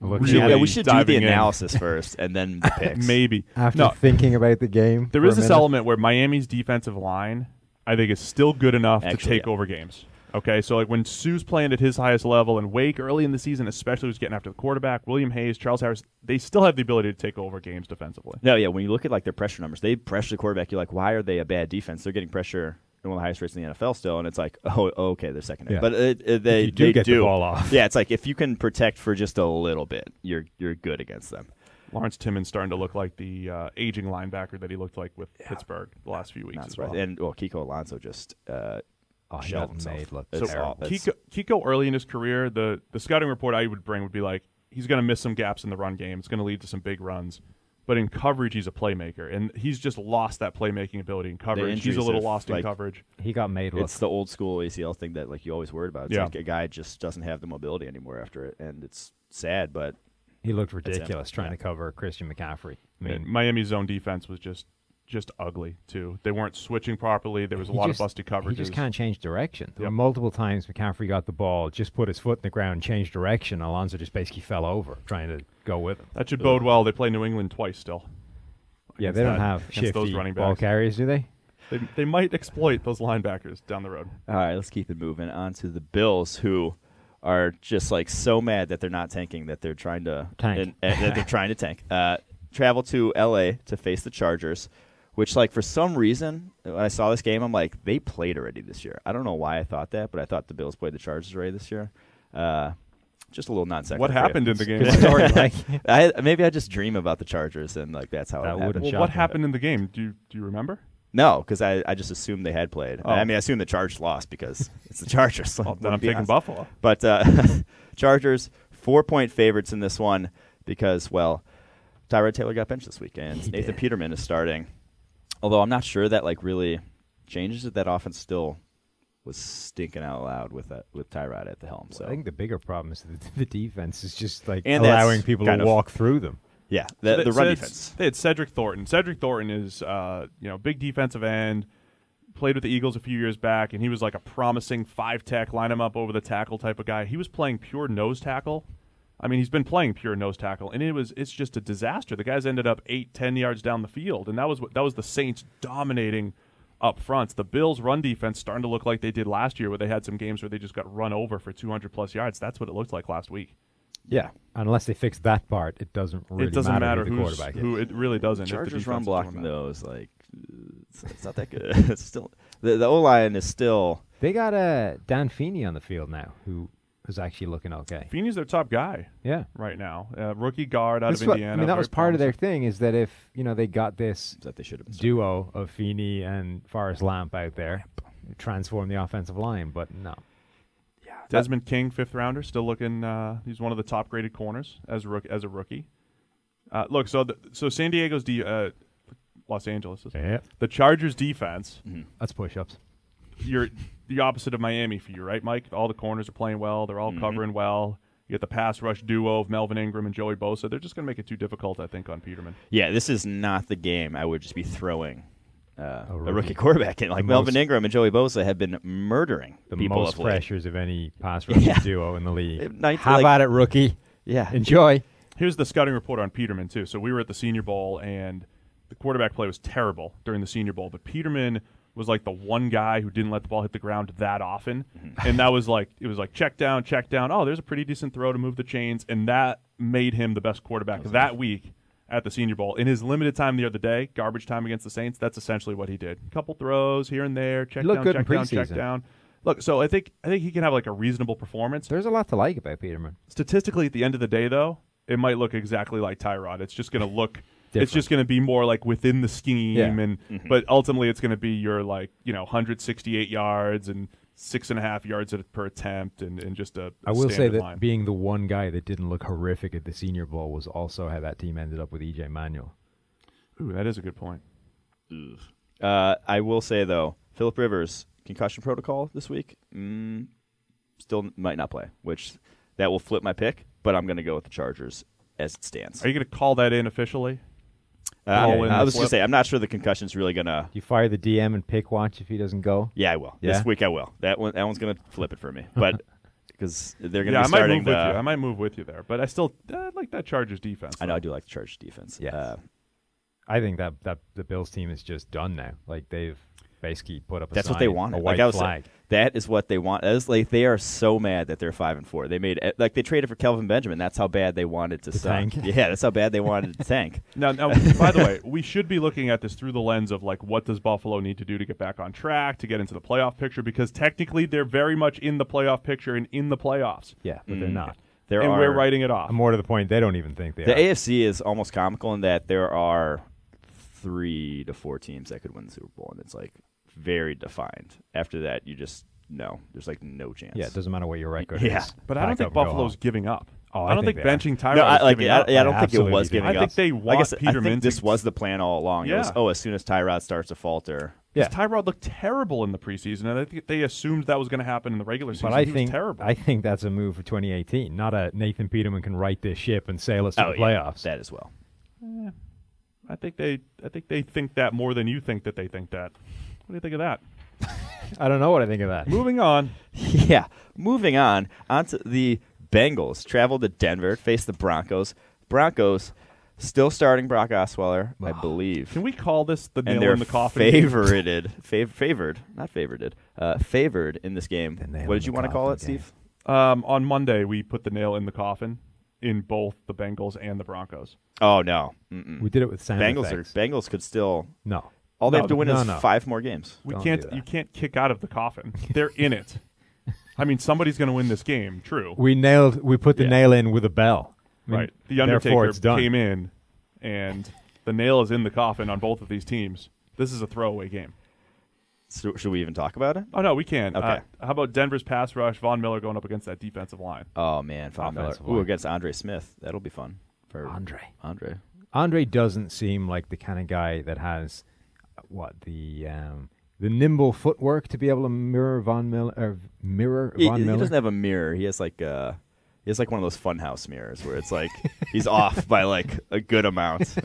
A: We should do the analysis first and then the picks.
B: Maybe.
C: After thinking about the game.
B: There is this element where Miami's defensive line, I think, is still good enough to take over games. Okay, so like when Sue's playing at his highest level and Wake early in the season, especially was getting after the quarterback, William Hayes, Charles Harris, they still have the ability to take over games defensively.
A: No, yeah, when you look at like their pressure numbers, they pressure the quarterback. You're like, why are they a bad defense? They're getting pressure in one of the highest rates in the NFL still, and it's like, oh, okay, they're second.
C: Yeah.
A: But they
C: do get the ball off.
A: Yeah, it's like if you can protect for just a little bit, you're good against them.
B: Lawrence Timmons starting to look like the aging linebacker that he looked like with Pittsburgh the last few weeks as well.
A: And Kiko Alonso just shelled himself.
B: Kiko early in his career, the scouting report I would bring would be like, he's going to miss some gaps in the run game. It's going to lead to some big runs. But in coverage, he's a playmaker, and he's just lost that playmaking ability in coverage. He's a little lost in coverage.
C: He got made look.
A: It's the old school ACL thing that like you always worried about. It's like a guy just doesn't have the mobility anymore after it, and it's sad, but
C: he looked ridiculous trying to cover Christian McCaffrey. I mean,
B: Miami's zone defense was just ugly, too. They weren't switching properly. There was a lot of busted coverages.
C: He just can't change direction. There were multiple times McCaffrey got the ball, just put his foot in the ground, changed direction. Alonso just basically fell over trying to go with him.
B: That should bode well. They play New England twice still.
C: Yeah, they don't have shifty
B: those running backs.
C: ball carriers, do they?
B: They might exploit those linebackers down the road.
A: All right, let's keep it moving on to the Bills, who are just like so mad that they're not tanking, that they're trying to
C: tank.
A: That they're trying to tank. Travel to L.A. to face the Chargers, which, like, for some reason, when I saw this game, I'm like, they played already this year. I don't know why I thought that, but I thought the Bills played the Chargers already this year. Just a little non-sequitur.
B: What happened in the game?
A: Maybe I just dream about the Chargers, and like that's how it happened.
B: Well, what happened in the game? Do you remember?
A: No, because I just assumed they had played.
B: Oh.
A: I mean, I assumed the Chargers lost because it's the Chargers.
B: Well, then I'm taking Buffalo.
A: But Chargers, 4-point favorites in this one because, well, Tyrod Taylor got benched this week, and Nathan Peterman is starting. Although I'm not sure that like really changes it. That offense still was stinking out loud with Tyrod at the helm. So
C: I think the bigger problem is the defense is just like
A: and
C: allowing people to walk through them.
A: Yeah, the run defense.
B: They had Cedric Thornton. Cedric Thornton is big defensive end. Played with the Eagles a few years back, and he was like a promising 5-tech, line him up over the tackle type of guy. He was playing pure nose tackle. I mean, he's been playing pure nose tackle, and it's just a disaster. The guys ended up 8-10 yards down the field, and that was the Saints dominating up front. The Bills' run defense starting to look like they did last year, where they had some games where they just got run over for 200-plus yards. That's what it looked like last week.
C: Yeah, unless they fix that part, it doesn't really
B: matter
C: who the quarterback
B: who
C: is.
B: it really doesn't.
A: Chargers
B: if the
A: run
B: defense is
A: blocking
B: doing that.
A: though is like it's not that good. It's still the O-line is still.
C: They got Dan Feeney on the field now, who is actually looking okay.
B: Feeney's their top guy
C: Yeah.
B: right now. Rookie guard out of
C: That's what-
B: Indiana.
C: I mean, that
B: very
C: was part of their
B: promising.
C: thing, is that if they got this
A: That they should have been
C: duo of Feeney and Forrest Lamp out there, transform the offensive line, but no.
B: Desmond King, 5th rounder, still looking. He's one of the top graded corners as a rookie. Look, so San Diego's Los Angeles.
C: Yeah.
B: The Chargers defense.
C: That's push-ups.
B: You're the opposite of Miami for you, right, Mike? All the corners are playing well. They're all covering well. You get the pass rush duo of Melvin Ingram and Joey Bosa. They're just going to make it too difficult, I think, on Peterman.
A: Yeah, this is not the game I would just be throwing a
C: rookie.
A: rookie quarterback in. Like Melvin Ingram and Joey Bosa have been murdering
C: The
A: people
C: most
A: of late.
C: pressures of any pass rushing duo in the league. How about it, rookie?
A: Yeah.
C: Enjoy.
B: Here's the scouting report on Peterman, too. So we were at the Senior Bowl, and the quarterback play was terrible during the Senior Bowl, but Peterman was like the one guy who didn't let the ball hit the ground that often. And that was like, it was like check down. Oh, there's a pretty decent throw to move the chains. And that made him the best quarterback that week at the Senior Bowl. In his limited time the other day, garbage time against the Saints, that's essentially what he did. A couple throws here and there, check down. Look, so I think he can have like a reasonable performance.
C: There's a lot to like about Peterman.
B: Statistically, at the end of the day, though, it might look exactly like Tyrod. It's just going to look
C: Different.
B: It's just going to be more like within the scheme, and but ultimately it's going to be your 168 yards and 6.5 yards per attempt, and just a
C: I will say that
B: line.
C: being the one guy that didn't look horrific at the Senior Bowl was also how that team ended up with E.J. Manuel.
B: Ooh, that is a good point.
A: I will say though, Phillip Rivers concussion protocol this week still might not play, which that will flip my pick. But I'm going to go with the Chargers as it stands.
B: Are you going to call that in officially?
A: I was going to say, I'm not sure the concussion's really going to...
C: You fire the DM and pick watch if he doesn't go?
A: Yeah, I will.
C: Yeah?
A: This week I will. That one's going to flip it for me. But because they're going to be starting...
B: I might move with you there. But I still like that Chargers defense.
A: I know, I do like the Chargers defense.
C: Yes. I think that the Bills team is just done now. Like, they've basically put up a
A: That's
C: sign,
A: what they wanted.
C: a white flag.
A: That is what they want. It's like they are so mad that they're 5-4. They made they traded for Kelvin Benjamin. That's how bad they wanted to
C: tank.
A: Yeah, that's how bad they wanted to tank.
B: Now, by the way, we should be looking at this through the lens of like, what does Buffalo need to do to get back on track, to get into the playoff picture? Because technically, they're very much in the playoff picture and in the playoffs.
C: Yeah, but they're not.
B: We're writing it off.
C: More to the point, they don't even think they are.
A: The AFC is almost comical in that there are 3 to 4 teams that could win the Super Bowl, and it's like very defined. After that, you just there's like no chance.
C: Yeah, it doesn't matter what your record
A: Yeah.
C: is.
B: But I don't think Buffalo's giving up.
C: Oh,
B: I don't think
C: they
B: benching
C: are.
B: Tyrod is giving up.
A: I don't think it
C: absolutely
A: was
C: do.
A: giving
B: I
A: up.
B: think they want Peterman.
A: I think this was the plan all along.
B: Yeah.
A: It was, as soon as Tyrod starts to falter.
B: Because Tyrod looked terrible in the preseason, and I think they assumed that was going to happen in the regular season.
C: But
B: He was terrible.
C: I think that's a move for 2018. Not a Nathan Peterman can right this ship and sail us to the playoffs.
A: That as well.
B: I think they think that more than you think that they think that. What do you think of that?
C: I don't know what I think of that.
B: Moving on.
A: Yeah. Moving on to the Bengals. Traveled to Denver, faced the Broncos. Broncos still starting Brock Osweiler, I believe.
B: Can we call this the
A: and
B: nail in the coffin?
A: Favored in this game. What did you want to call it, Steve?
B: On Monday, we put the nail in the coffin in both the Bengals and the Broncos.
A: Oh, no.
C: We did it with sound effects.
A: Bengals could still...
C: No.
A: All they have to win is 5 more games.
B: You can't kick out of the coffin. They're in it. I mean, somebody's going to win this game. True.
C: We put the nail in with a bell.
B: Right. The Undertaker came in, and the nail is in the coffin on both of these teams. This is a throwaway game.
A: So, should we even talk about it?
B: Oh, no, we can.
A: Okay.
B: How about Denver's pass rush, Von Miller going up against that defensive line?
A: Oh, man, Von Miller. Ooh, against Andre Smith. That'll be fun. For
C: Andre doesn't seem like the kind of guy that has the nimble footwork to be able to mirror Von Miller.
A: He doesn't have a mirror. He has like one of those funhouse mirrors where it's like he's off by like a good amount.
B: It's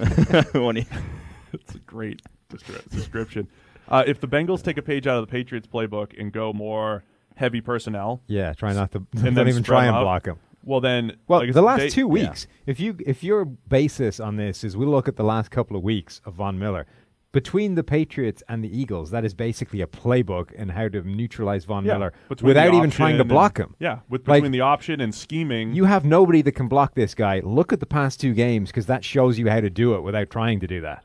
B: a great description. If the Bengals take a page out of the Patriots playbook and go more heavy personnel,
C: try not to,
B: and
C: don't even try and block him.
B: Well, then,
C: the last 2 weeks, if your basis on this is we look at the last couple of weeks of Von Miller, between the Patriots and the Eagles, that is basically a playbook in how to neutralize Von Miller
B: between
C: without
B: the
C: even trying to block him.
B: Between the option and scheming.
C: You have nobody that can block this guy. Look at the past 2 games because that shows you how to do it without trying to do that.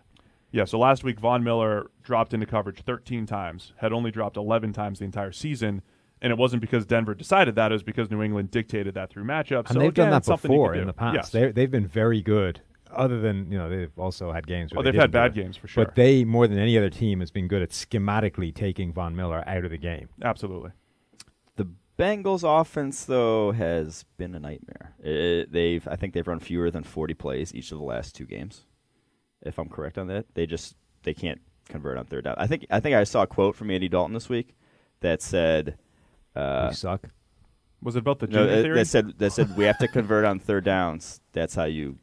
B: Yeah, so last week Von Miller dropped into coverage 13 times, had only dropped 11 times the entire season, and it wasn't because Denver decided that, it was because New England dictated that through matchups.
C: And
B: so
C: they've done that before
B: in
C: the past.
B: Yes.
C: They've been very good, other than, they've also had games where
B: they've had bad games for sure.
C: But they, more than any other team, has been good at schematically taking Von Miller out of the game.
B: Absolutely.
A: The Bengals offense, though, has been a nightmare. I think they've run fewer than 40 plays each of the last 2 games, if I'm correct on that. They can't convert on third down. I think I saw a quote from Andy Dalton this week that said,
C: "You suck."
B: Was it about the Junior theory?
A: That said we have to convert on third downs. That's how you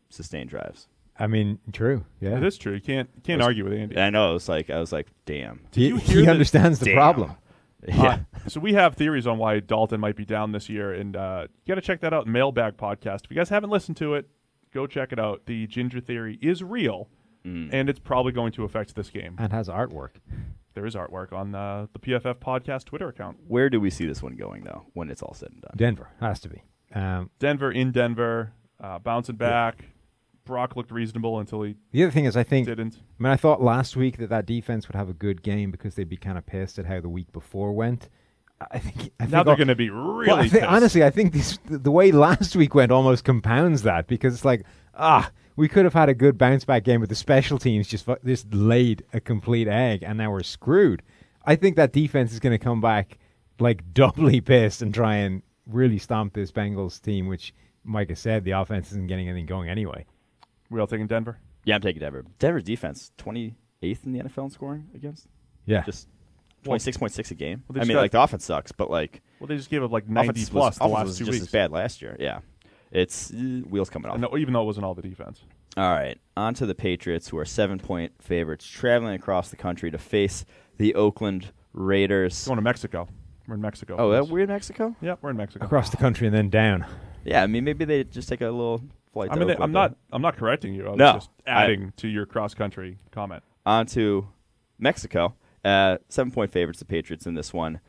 A: sustain drives.
C: I mean, true. Yeah,
B: it is true. You can't argue with Andy.
A: I know. I was like, damn.
C: He understands the problem.
A: Yeah.
B: So we have theories on why Dalton might be down this year, and you got to check that out. Mailbag podcast. If you guys haven't listened to it, go check it out. The Ginger theory is real. And it's probably going to affect this game.
C: And has artwork.
B: There is artwork on the PFF podcast Twitter account.
A: Where do we see this one going, though, when it's all said and done?
C: Denver. Has to be.
B: Denver, bouncing back. Yeah. Brock looked reasonable until he
C: The other thing is, I
B: didn't.
C: I thought last week that defense would have a good game because they'd be kind of pissed at how the week before went. I think
B: now they're going to be really pissed.
C: Honestly, I think the way last week went almost compounds that, because it's like, we could have had a good bounce-back game, but the special teams just laid a complete egg, and now we're screwed. I think that defense is going to come back like doubly pissed and try and really stomp this Bengals team, which, Mike has said, the offense isn't getting anything going anyway.
B: We all taking Denver?
A: Yeah, I'm taking Denver. Denver's defense, 28th in the NFL in scoring against.
C: Yeah.
A: Just 26.6 a game.
B: Well,
A: the offense sucks, but
B: Well, they just gave up 90 plus the last 2 weeks.
A: Just as bad last year, yeah. It's wheels coming off.
B: No, even though it wasn't all the defense.
A: All right, on to the Patriots, who are 7-point favorites, traveling across the country to face the Oakland Raiders.
B: Going to Mexico. We're in Mexico.
A: Oh, we're in Mexico?
B: Yeah, we're in Mexico.
C: Across the country and then down.
A: Yeah, maybe they just take a little flight to
B: Oakland. I'm not correcting you. I was just adding to your cross-country comment.
A: On to Mexico. 7-point favorites, the Patriots in this one.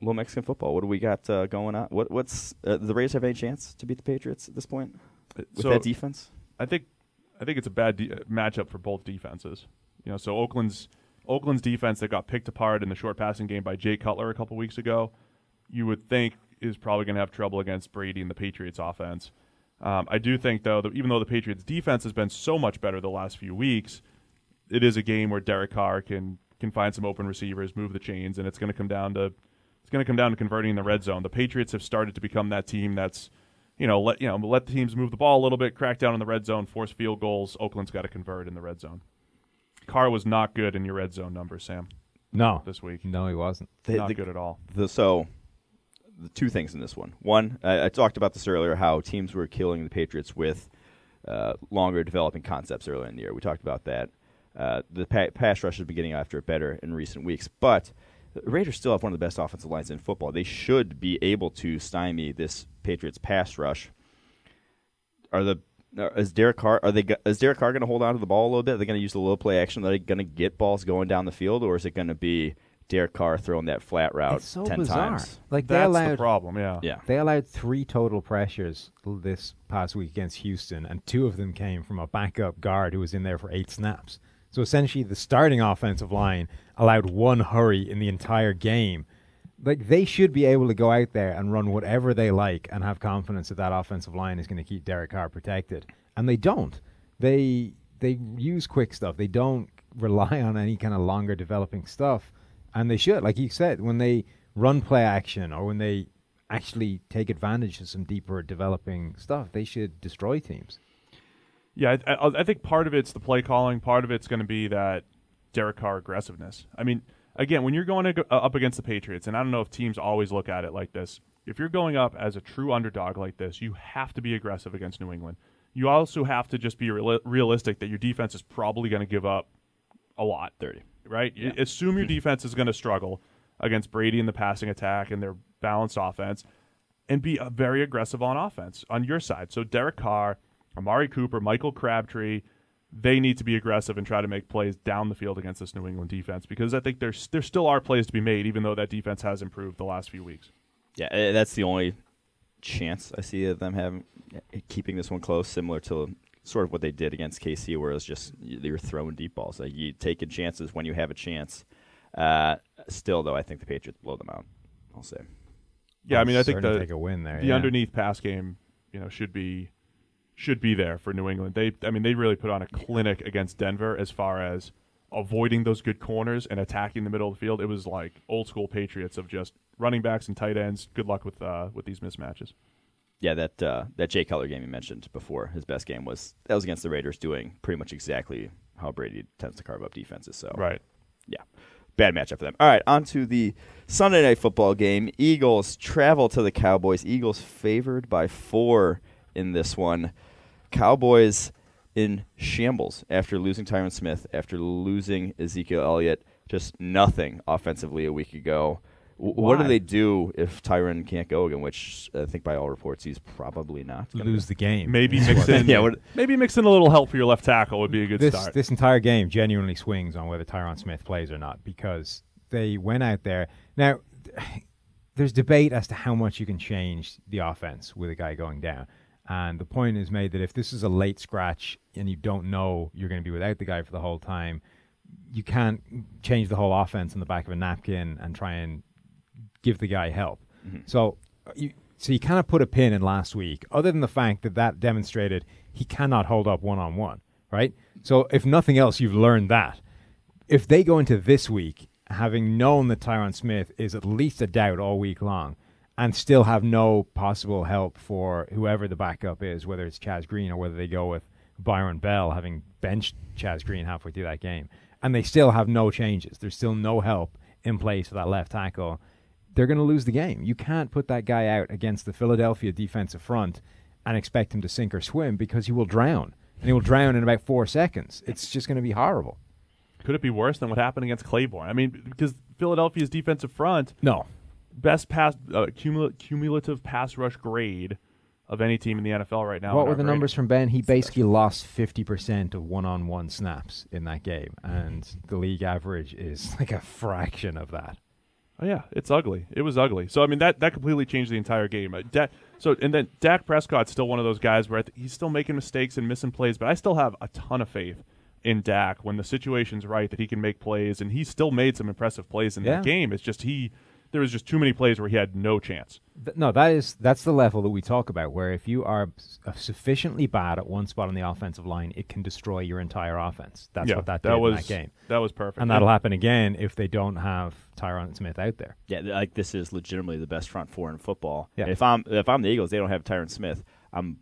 A: Little Mexican football. What do we got going on? What's the Raiders have any chance to beat the Patriots at this point with that defense?
B: I think it's a bad matchup for both defenses. So Oakland's defense that got picked apart in the short passing game by Jay Cutler a couple weeks ago, you would think is probably going to have trouble against Brady and the Patriots offense. I do think, though, that even though the Patriots defense has been so much better the last few weeks, it is a game where Derek Carr can find some open receivers, move the chains, and it's going to come down to converting in the red zone. The Patriots have started to become that team that's, let the teams move the ball a little bit, crack down in the red zone, force field goals. Oakland's got to convert in the red zone. Carr was not good in your red zone numbers, Sam.
C: No,
B: this week.
C: No, he wasn't.
B: Not good at all.
A: So, the 2 things in this one. One, I talked about this earlier, how teams were killing the Patriots with longer developing concepts earlier in the year. We talked about that. The pass rush has been getting after it better in recent weeks, but the Raiders still have one of the best offensive lines in football. They should be able to stymie this Patriots pass rush. Is Derek Carr going to hold on to the ball a little bit? Are they going to use the low play action? Are they going to get balls going down the field, or is it going to be Derek Carr throwing that flat route 10
C: bizarre.
A: times?
C: Like
B: that's the problem. Yeah.
C: They allowed 3 total pressures this past week against Houston, and 2 of them came from a backup guard who was in there for 8 snaps. So essentially, the starting offensive line allowed 1 hurry in the entire game. Like, they should be able to go out there and run whatever they like and have confidence that offensive line is going to keep Derek Carr protected. And they don't. They use quick stuff. They don't rely on any kind of longer developing stuff. And they should. Like you said, when they run play action or when they actually take advantage of some deeper developing stuff, they should destroy teams.
B: Yeah, I think part of it's the play calling. Part of it's going to be that Derek Carr aggressiveness. I mean, again, when you're going up against the Patriots, and I don't know if teams always look at it like this, if you're going up as a true underdog like this, you have to be aggressive against New England. You also have to just be realistic that your defense is probably going to give up a lot.
A: 30.
B: Right? Yeah. Assume your defense is going to struggle against Brady in the passing attack and their balanced offense, and be very aggressive on offense on your side. So Derek Carr, Amari Cooper, Michael Crabtree, they need to be aggressive and try to make plays down the field against this New England defense, because I think there still are plays to be made, even though that defense has improved the last few weeks.
A: Yeah, that's the only chance I see of them keeping this one close, similar to sort of what they did against KC, where it was just they were throwing deep balls. Like, you taking chances when you have a chance. Still, though, I think the Patriots blow them out. I'll say.
B: Yeah, I mean, I think
C: take a win there.
B: The underneath pass game, should be there for New England. They really put on a clinic against Denver as far as avoiding those good corners and attacking the middle of the field. It was like old school Patriots of just running backs and tight ends. Good luck with these mismatches.
A: Yeah, that Jay Cutler game you mentioned before, his best game was against the Raiders, doing pretty much exactly how Brady tends to carve up defenses. So
B: right,
A: yeah, bad matchup for them. All right, on to the Sunday Night Football game. Eagles travel to the Cowboys. Eagles favored by 4 in this one. Cowboys in shambles after losing Tyron Smith, after losing Ezekiel Elliott, just nothing offensively a week ago. What do they do if Tyron can't go again, which I think by all reports he's probably not going to
C: lose the game.
B: Maybe mix in maybe mix in a little help for your left tackle would be a good start.
C: This entire game genuinely swings on whether Tyron Smith plays or not, because they went out there. Now, there's debate as to how much you can change the offense with a guy going down. And the point is made that if this is a late scratch and you don't know you're going to be without the guy for the whole time, you can't change the whole offense on the back of a napkin and try and give the guy help. Mm-hmm. So you kind of put a pin in last week, other than the fact that demonstrated he cannot hold up one-on-one, right? So if nothing else, you've learned that. If they go into this week having known that Tyron Smith is at least a doubt all week long and still have no possible help for whoever the backup is, whether it's Chaz Green or whether they go with Byron Bell, having benched Chaz Green halfway through that game, and they still have no changes, there's still no help in place for that left tackle, they're going to lose the game. You can't put that guy out against the Philadelphia defensive front and expect him to sink or swim, because he will drown. And he will drown in about 4 seconds. It's just going to be horrible.
B: Could it be worse than what happened against Claiborne? I mean, because Philadelphia's defensive front,
C: no,
B: best pass cumulative pass rush grade of any team in the NFL right now.
C: What were the numbers from Ben? He basically lost 50% of one-on-one snaps in that game, and the league average is like a fraction of that.
B: Oh, yeah, it's ugly. It was ugly. So, I mean, that completely changed the entire game. And then Dak Prescott's still one of those guys where he's still making mistakes and missing plays, but I still have a ton of faith in Dak when the situation's right that he can make plays, and he still made some impressive plays in that game. It's just there was just too many plays where he had no chance.
C: No, that's the level that we talk about, where if you are sufficiently bad at one spot on the offensive line, it can destroy your entire offense. That's what that did in that game.
B: That was perfect.
C: And that'll happen again if they don't have Tyron Smith out there.
A: Yeah, like this is legitimately the best front four in football.
C: Yeah.
A: If I'm the Eagles, they don't have Tyron Smith, I'm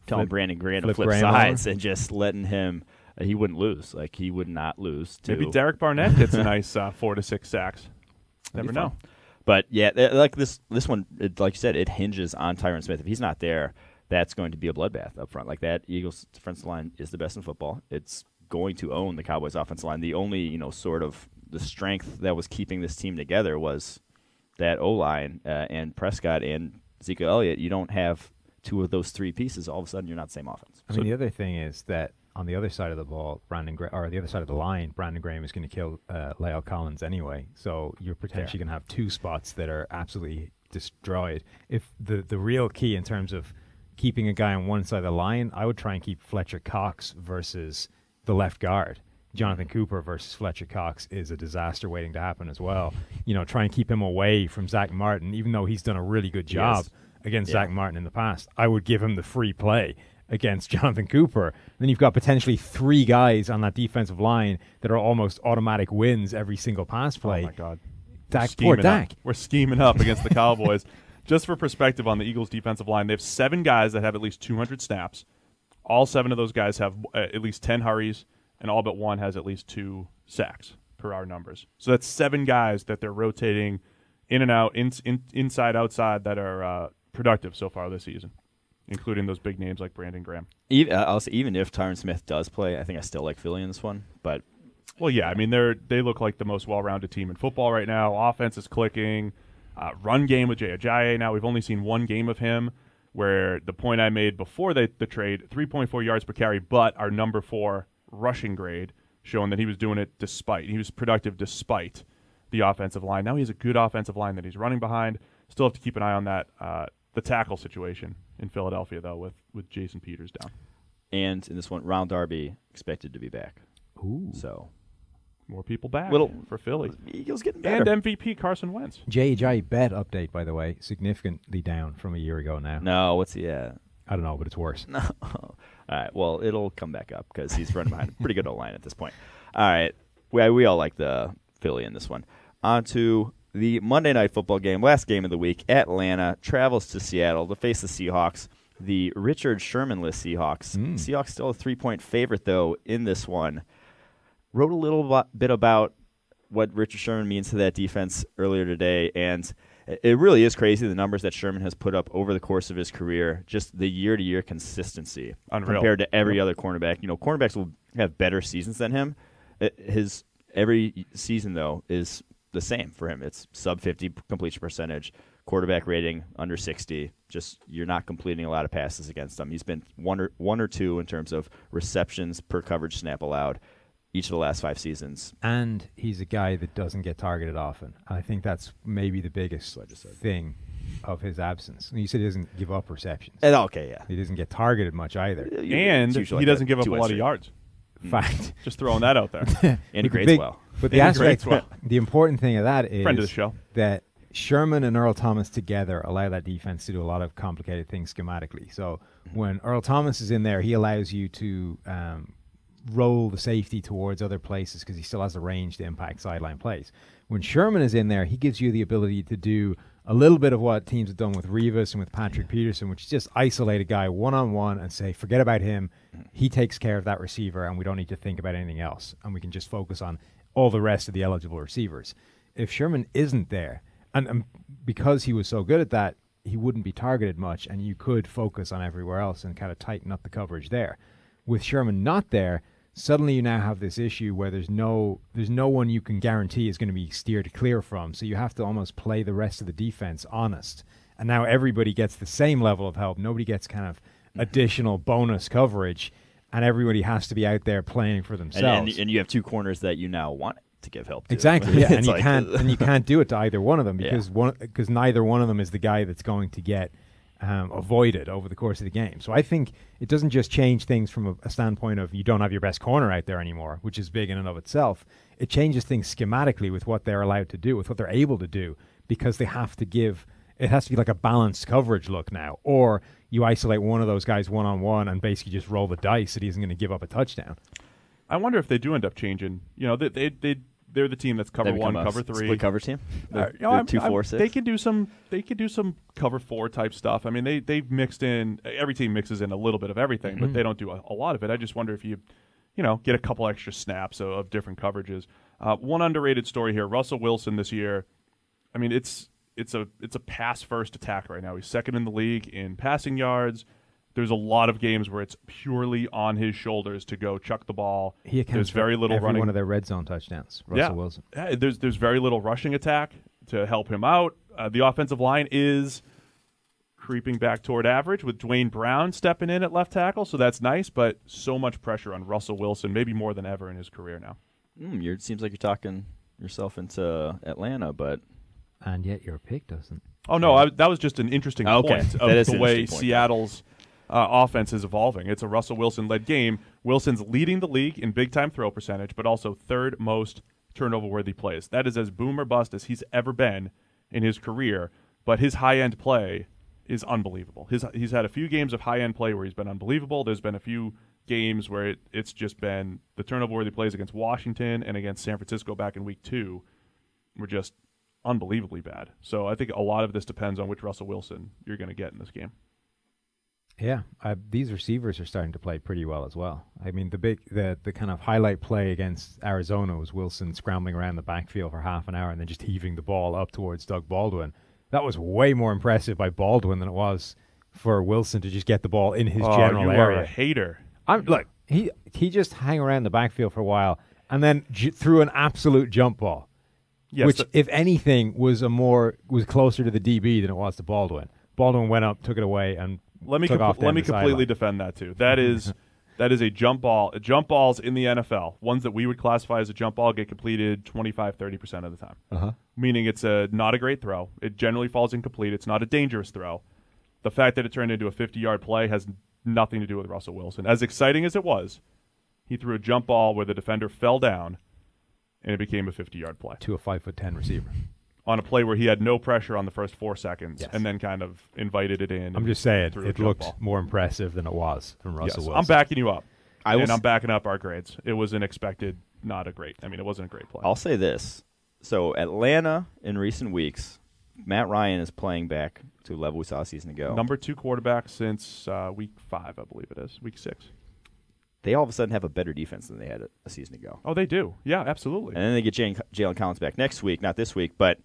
A: telling Brandon Graham to flip
C: Graham
A: sides
C: over.
A: and just letting him. He wouldn't lose. Like, he would not lose.
B: Maybe Derek Barnett gets a nice 4 to 6 sacks. Never know.
A: But yeah, like this one, like you said, it hinges on Tyron Smith. If he's not there, that's going to be a bloodbath up front. Like, that Eagles defensive line is the best in football. It's going to own the Cowboys offensive line. The only, sort of the strength that was keeping this team together was that O-line and Prescott and Ezekiel Elliott. You don't have two of those three pieces. All of a sudden, you're not the same offense.
C: I mean, the other thing is that on the other side of the ball, the other side of the line, Brandon Graham is going to kill La'el Collins anyway. So you're potentially going to have two spots that are absolutely destroyed. If the real key in terms of keeping a guy on one side of the line, I would try and keep Fletcher Cox versus the left guard. Jonathan Cooper versus Fletcher Cox is a disaster waiting to happen as well. Try and keep him away from Zach Martin, even though he's done a really good job against Zach Martin in the past. I would give him the free play against Jonathan Cooper. Then you've got potentially three guys on that defensive line that are almost automatic wins every single pass play.
B: Oh, my God.
C: Poor Dak.
B: We're scheming up against the Cowboys. Just for perspective on the Eagles' defensive line, they have 7 guys that have at least 200 snaps. All 7 of those guys have at least 10 hurries, and all but one has at least 2 sacks per our numbers. So that's 7 guys that they're rotating in and out, inside, outside, that are productive so far this season, including those big names like Brandon Graham.
A: Even if Tyron Smith does play, I think I still like Philly in this one. But
B: well, yeah, I mean they look like the most well-rounded team in football right now. Offense is clicking. Run game with Jay Ajayi. Now we've only seen one game of him, where the point I made before the trade, 3.4 yards per carry, but our number 4 rushing grade, showing that he was doing it he was productive despite the offensive line. Now he has a good offensive line that he's running behind. Still have to keep an eye on that, the tackle situation in Philadelphia, though, with Jason Peters down.
A: And in this one, Ron Darby expected to be back.
C: Ooh.
A: So
B: more people back for Philly.
A: Eagles getting better.
B: And MVP Carson Wentz.
C: J.J. bet update, by the way, significantly down from a year ago now.
A: No, what's he at?
C: I don't know, but it's worse.
A: No. All right, well, it'll come back up because he's running behind a pretty good O-line at this point. All right, we all like the Philly in this one. On to the Monday Night Football game, last game of the week. Atlanta travels to Seattle to face the Seahawks, the Richard Sherman-less Seahawks. Seahawks still a 3-point favorite, though, in this one. Wrote a little bit about what Richard Sherman means to that defense earlier today, and it really is crazy, the numbers that Sherman has put up over the course of his career, just the year-to-year consistency.
B: Unreal.
A: Compared to every other cornerback. You know, cornerbacks will have better seasons than him. His every season, though, is the same for him. It's sub-50 completion percentage, quarterback rating under 60. Just you're not completing a lot of passes against him. He's been one or two in terms of receptions per coverage snap allowed each of the last 5 seasons.
C: And he's a guy that doesn't get targeted often. I think that's maybe the biggest thing of his absence. And you said he doesn't give up receptions.
A: Okay, yeah.
C: He doesn't get targeted much either.
B: And he doesn't give up a lot of yards.
C: Fact.
B: Just throwing that out there.
A: And he grades well.
C: But the important thing of that is
B: friend of the show.
C: That Sherman and Earl Thomas together allow that defense to do a lot of complicated things schematically. So when Earl Thomas is in there, he allows you to roll the safety towards other places because he still has the range to impact sideline plays. When Sherman is in there, he gives you the ability to do a little bit of what teams have done with Revis and with Patrick Peterson, which is just isolate a guy one-on-one and say, forget about him. He takes care of that receiver, and we don't need to think about anything else. And we can just focus on all the rest of the eligible receivers. If Sherman isn't there, and because he was so good at that, he wouldn't be targeted much, and you could focus on everywhere else and kind of tighten up the coverage there. With Sherman not there, suddenly you now have this issue where there's no one you can guarantee is going to be steered clear from. So you have to almost play the rest of the defense honest. And now everybody gets the same level of help. Nobody gets kind of additional bonus coverage, and everybody has to be out there playing for themselves.
A: And you have 2 corners that you now want to give help to.
C: Exactly, yeah. and you can't do it to either one of them because neither one of them is the guy that's going to get avoided over the course of the game. So I think it doesn't just change things from a standpoint of you don't have your best corner out there anymore, which is big in and of itself. It changes things schematically with what they're allowed to do, with what they're able to do, because they have to give – it has to be like a balanced coverage look now. Or you isolate one of those guys one-on-one and basically just roll the dice that he isn't going to give up a touchdown.
B: I wonder if they do end up changing. You know, they're the team that's cover 1, cover 3,
A: split cover team. 2-4-6.
B: They can do some cover 4 type stuff. I mean, they've mixed in. Every team mixes in a little bit of everything, but they don't do a lot of it. I just wonder if you get a couple extra snaps of different coverages. One underrated story here: Russell Wilson this year. I mean, it's a pass first attack right now. He's second in the league in passing yards. There's a lot of games where it's purely on his shoulders to go chuck the ball.
C: He accounts
B: there's very little
C: every
B: running.
C: One of their red zone touchdowns, Russell Wilson.
B: Yeah, there's very little rushing attack to help him out. The offensive line is creeping back toward average with Dwayne Brown stepping in at left tackle, so that's nice, but so much pressure on Russell Wilson, maybe more than ever in his career now.
A: It seems like you're talking yourself into Atlanta, but...
C: And yet your pick doesn't.
B: Oh, no, that was just an interesting point of the way Seattle's offense is evolving. It's a Russell Wilson-led game. Wilson's leading the league in big-time throw percentage, but also third most turnover-worthy plays. That is as boom or bust as he's ever been in his career, but his high-end play is unbelievable. He's had a few games of high-end play where he's been unbelievable. There's been a few games where it's just been the turnover-worthy plays against Washington and against San Francisco back in week 2 were just unbelievably bad. So I think a lot of this depends on which Russell Wilson you're going to get in this game.
C: Yeah, these receivers are starting to play pretty well as well. I mean, the kind of highlight play against Arizona was Wilson scrambling around the backfield for half an hour and then just heaving the ball up towards Doug Baldwin. That was way more impressive by Baldwin than it was for Wilson to just get the ball in his general
B: you
C: area.
B: Are a hater.
C: Look, he just hung around the backfield for a while and then threw an absolute jump ball, which, if anything, was closer to the DB than it was to Baldwin. Baldwin went up, took it away, and
B: let me completely defend that too. That That is a jump ball. Jump balls in the NFL, ones that we would classify as a jump ball, get completed 25-30% of the time. Meaning it's not a great throw. It generally falls incomplete. It's not a dangerous throw. The fact that it turned into a 50-yard play has nothing to do with Russell Wilson. As exciting as it was, he threw a jump ball where the defender fell down, and it became a 50-yard play.
C: To a 5'10" receiver.
B: On a play where he had no pressure on the first 4 seconds, and then kind of invited it in.
C: I'm just saying, it looked
B: ball.
C: more impressive than it was from Russell Wilson.
B: I'm backing you up. I'm backing up our grades. It was an expected, not a great. I mean, it wasn't a great play.
A: I'll say this. So Atlanta, in recent weeks, Matt Ryan is playing back to a level we saw a season ago.
B: Number 2 quarterback since week 5, I believe it is. Week 6.
A: They all of a sudden have a better defense than they had a season ago.
B: Oh, they do. Yeah, absolutely.
A: And then they get Jalen Collins back next week, not this week, but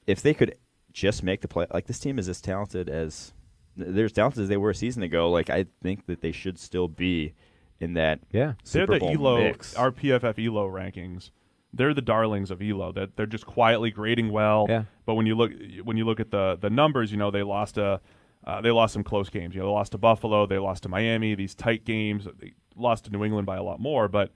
A: if they could just make the play, like this team is as talented as they're as talented as they were a season ago. Like I think that they should still be in that Super Bowl mix.
B: Our PFF ELO rankings. They're the darlings of ELO. That they're just quietly grading well.
C: Yeah.
B: But when you look at the numbers, they lost some close games. They lost to Buffalo, they lost to Miami. These tight games, they lost to New England by a lot more. But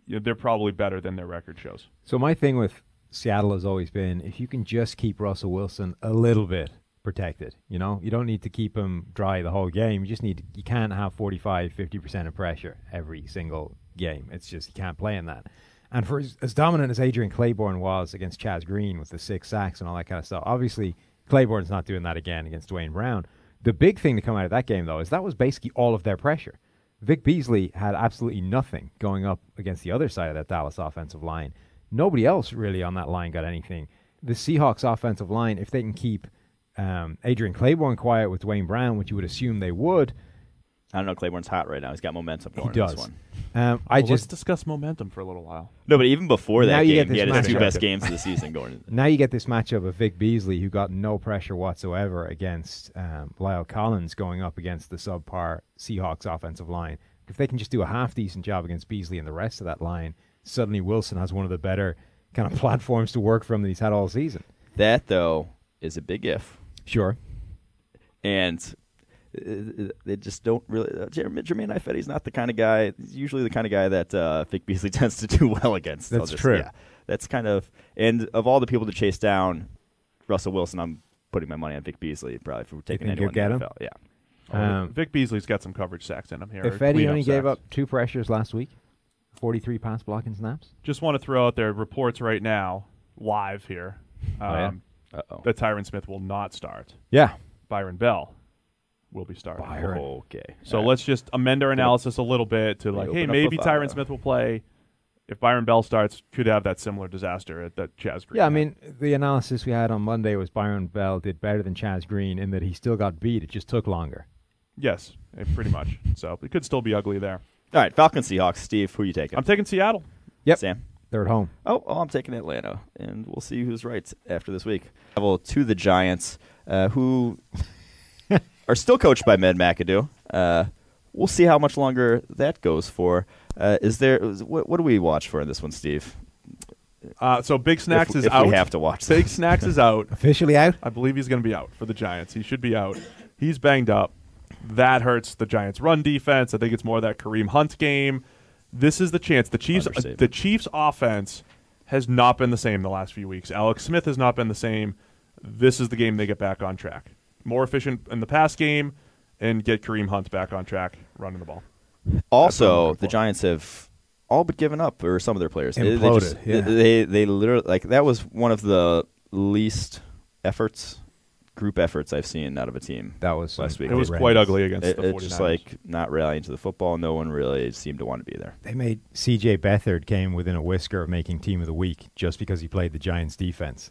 B: they're probably better than their record shows.
C: So my thing with Seattle has always been, if you can just keep Russell Wilson a little bit protected, you don't need to keep him dry the whole game. You can't have 45-50% of pressure every single game. It's just, you can't play in that. And for as dominant as Adrian Claiborne was against Chaz Green with the 6 sacks and all that kind of stuff, obviously Claiborne's not doing that again against Dwayne Brown. The big thing to come out of that game, though, is that was basically all of their pressure. Vic Beasley had absolutely nothing going up against the other side of that Dallas offensive line. Nobody else really on that line got anything. The Seahawks offensive line, if they can keep Adrian Claiborne quiet with Dwayne Brown, which you would assume they would.
A: I don't know. Claiborne's hot right now. He's got momentum going.
C: He does.
A: In this one.
B: Let's discuss momentum for a little while.
A: No, but even before that game, he had his 2
C: matchup.
A: best games of the season going.
C: Now you get this matchup of Vic Beasley, who got no pressure whatsoever against Lyle Collins going up against the subpar Seahawks offensive line. If they can just do a half-decent job against Beasley and the rest of that line, suddenly Wilson has one of the better kind of platforms to work from that he's had all season.
A: That, though, is a big if.
C: Sure.
A: And they just don't really. Jermaine Ifedi's not the kind of guy. He's usually the kind of guy that Vic Beasley tends to do well against.
C: That's true.
A: Yeah, that's kind of. And of all the people to chase down, Russell Wilson, I'm putting my money on Vic Beasley probably for taking anyone in the NFL. Yeah.
B: Vic Beasley's got some coverage sacks in him here.
C: Ifedi only gave up 2 pressures last week, 43 pass blocking snaps.
B: Just want to throw out there reports right now, live here, that Tyron Smith will not start.
C: Yeah.
B: Byron Bell will be starting.
A: Okay.
B: So let's just amend our analysis a little bit to hey, maybe Tyron Smith will play. If Byron Bell starts, could have that similar disaster at that Chaz Green.
C: Yeah, I mean, the analysis we had on Monday was Byron Bell did better than Chaz Green in that he still got beat. It just took longer.
B: Yes, pretty much. So it could still be ugly there.
A: All right, Falcons, Seahawks. Steve, who are you taking?
B: I'm taking Seattle.
C: Yep.
A: Sam?
C: They're at home.
A: Oh, I'm taking Atlanta, and we'll see who's right after this week. Travel to the Giants, who are still coached by Med McAdoo. We'll see how much longer that goes for. What do we watch for in this one, Steve?
B: So Big Snacks is
A: if
B: out.
A: We have to watch.
B: Big Snacks is out.
C: Officially out?
B: I believe he's going to be out for the Giants. He should be out. He's banged up. That hurts the Giants' run defense. I think it's more that Kareem Hunt game. This is the chance. The Chiefs' offense has not been the same the last few weeks. Alex Smith has not been the same. This is the game they get back on track. More efficient in the pass game and get Kareem Hunt back on track running the ball.
A: Also, the Giants have all but given up, or some of their players.
C: Imploded.
A: They literally, that was one of the least group efforts I've seen out of a team.
C: That was
A: last week.
B: It was quite ugly against the 49ers.
A: It's just not rallying to the football. No one really seemed to want to be there.
C: They made C.J. Beathard came within a whisker of making Team of the Week just because he played the Giants' defense.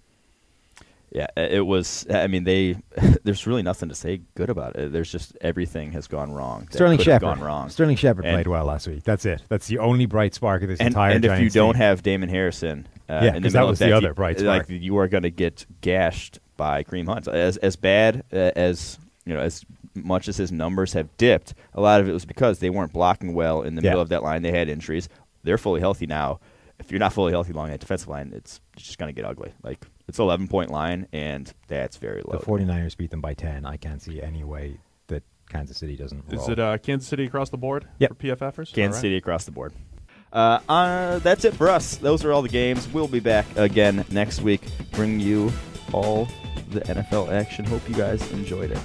A: Yeah, it was. I mean, there's really nothing to say good about it. There's just everything has gone wrong.
C: Sterling Shepard
A: gone wrong.
C: Sterling Shepard played well last week. That's it. That's the only bright spark of this entire.
A: And if
C: Giants
A: you don't
C: team.
A: have Damon Harrison,
C: because that was the other bright spark.
A: You are going to get gashed by Kareem Hunt. As bad as as much as his numbers have dipped, a lot of it was because they weren't blocking well in the middle of that line. They had injuries. They're fully healthy now. If you're not fully healthy along that defensive line, it's just going to get ugly. It's an 11-point line, and that's very low.
C: The 49ers beat them by 10. I can't see any way that Kansas City doesn't
B: Is
C: roll.
B: it Kansas City across the board
C: Yep.
B: for PFFers?
A: Kansas City across the board. That's it for us. Those are all the games. We'll be back again next week, bring you all the NFL action. Hope you guys enjoyed it.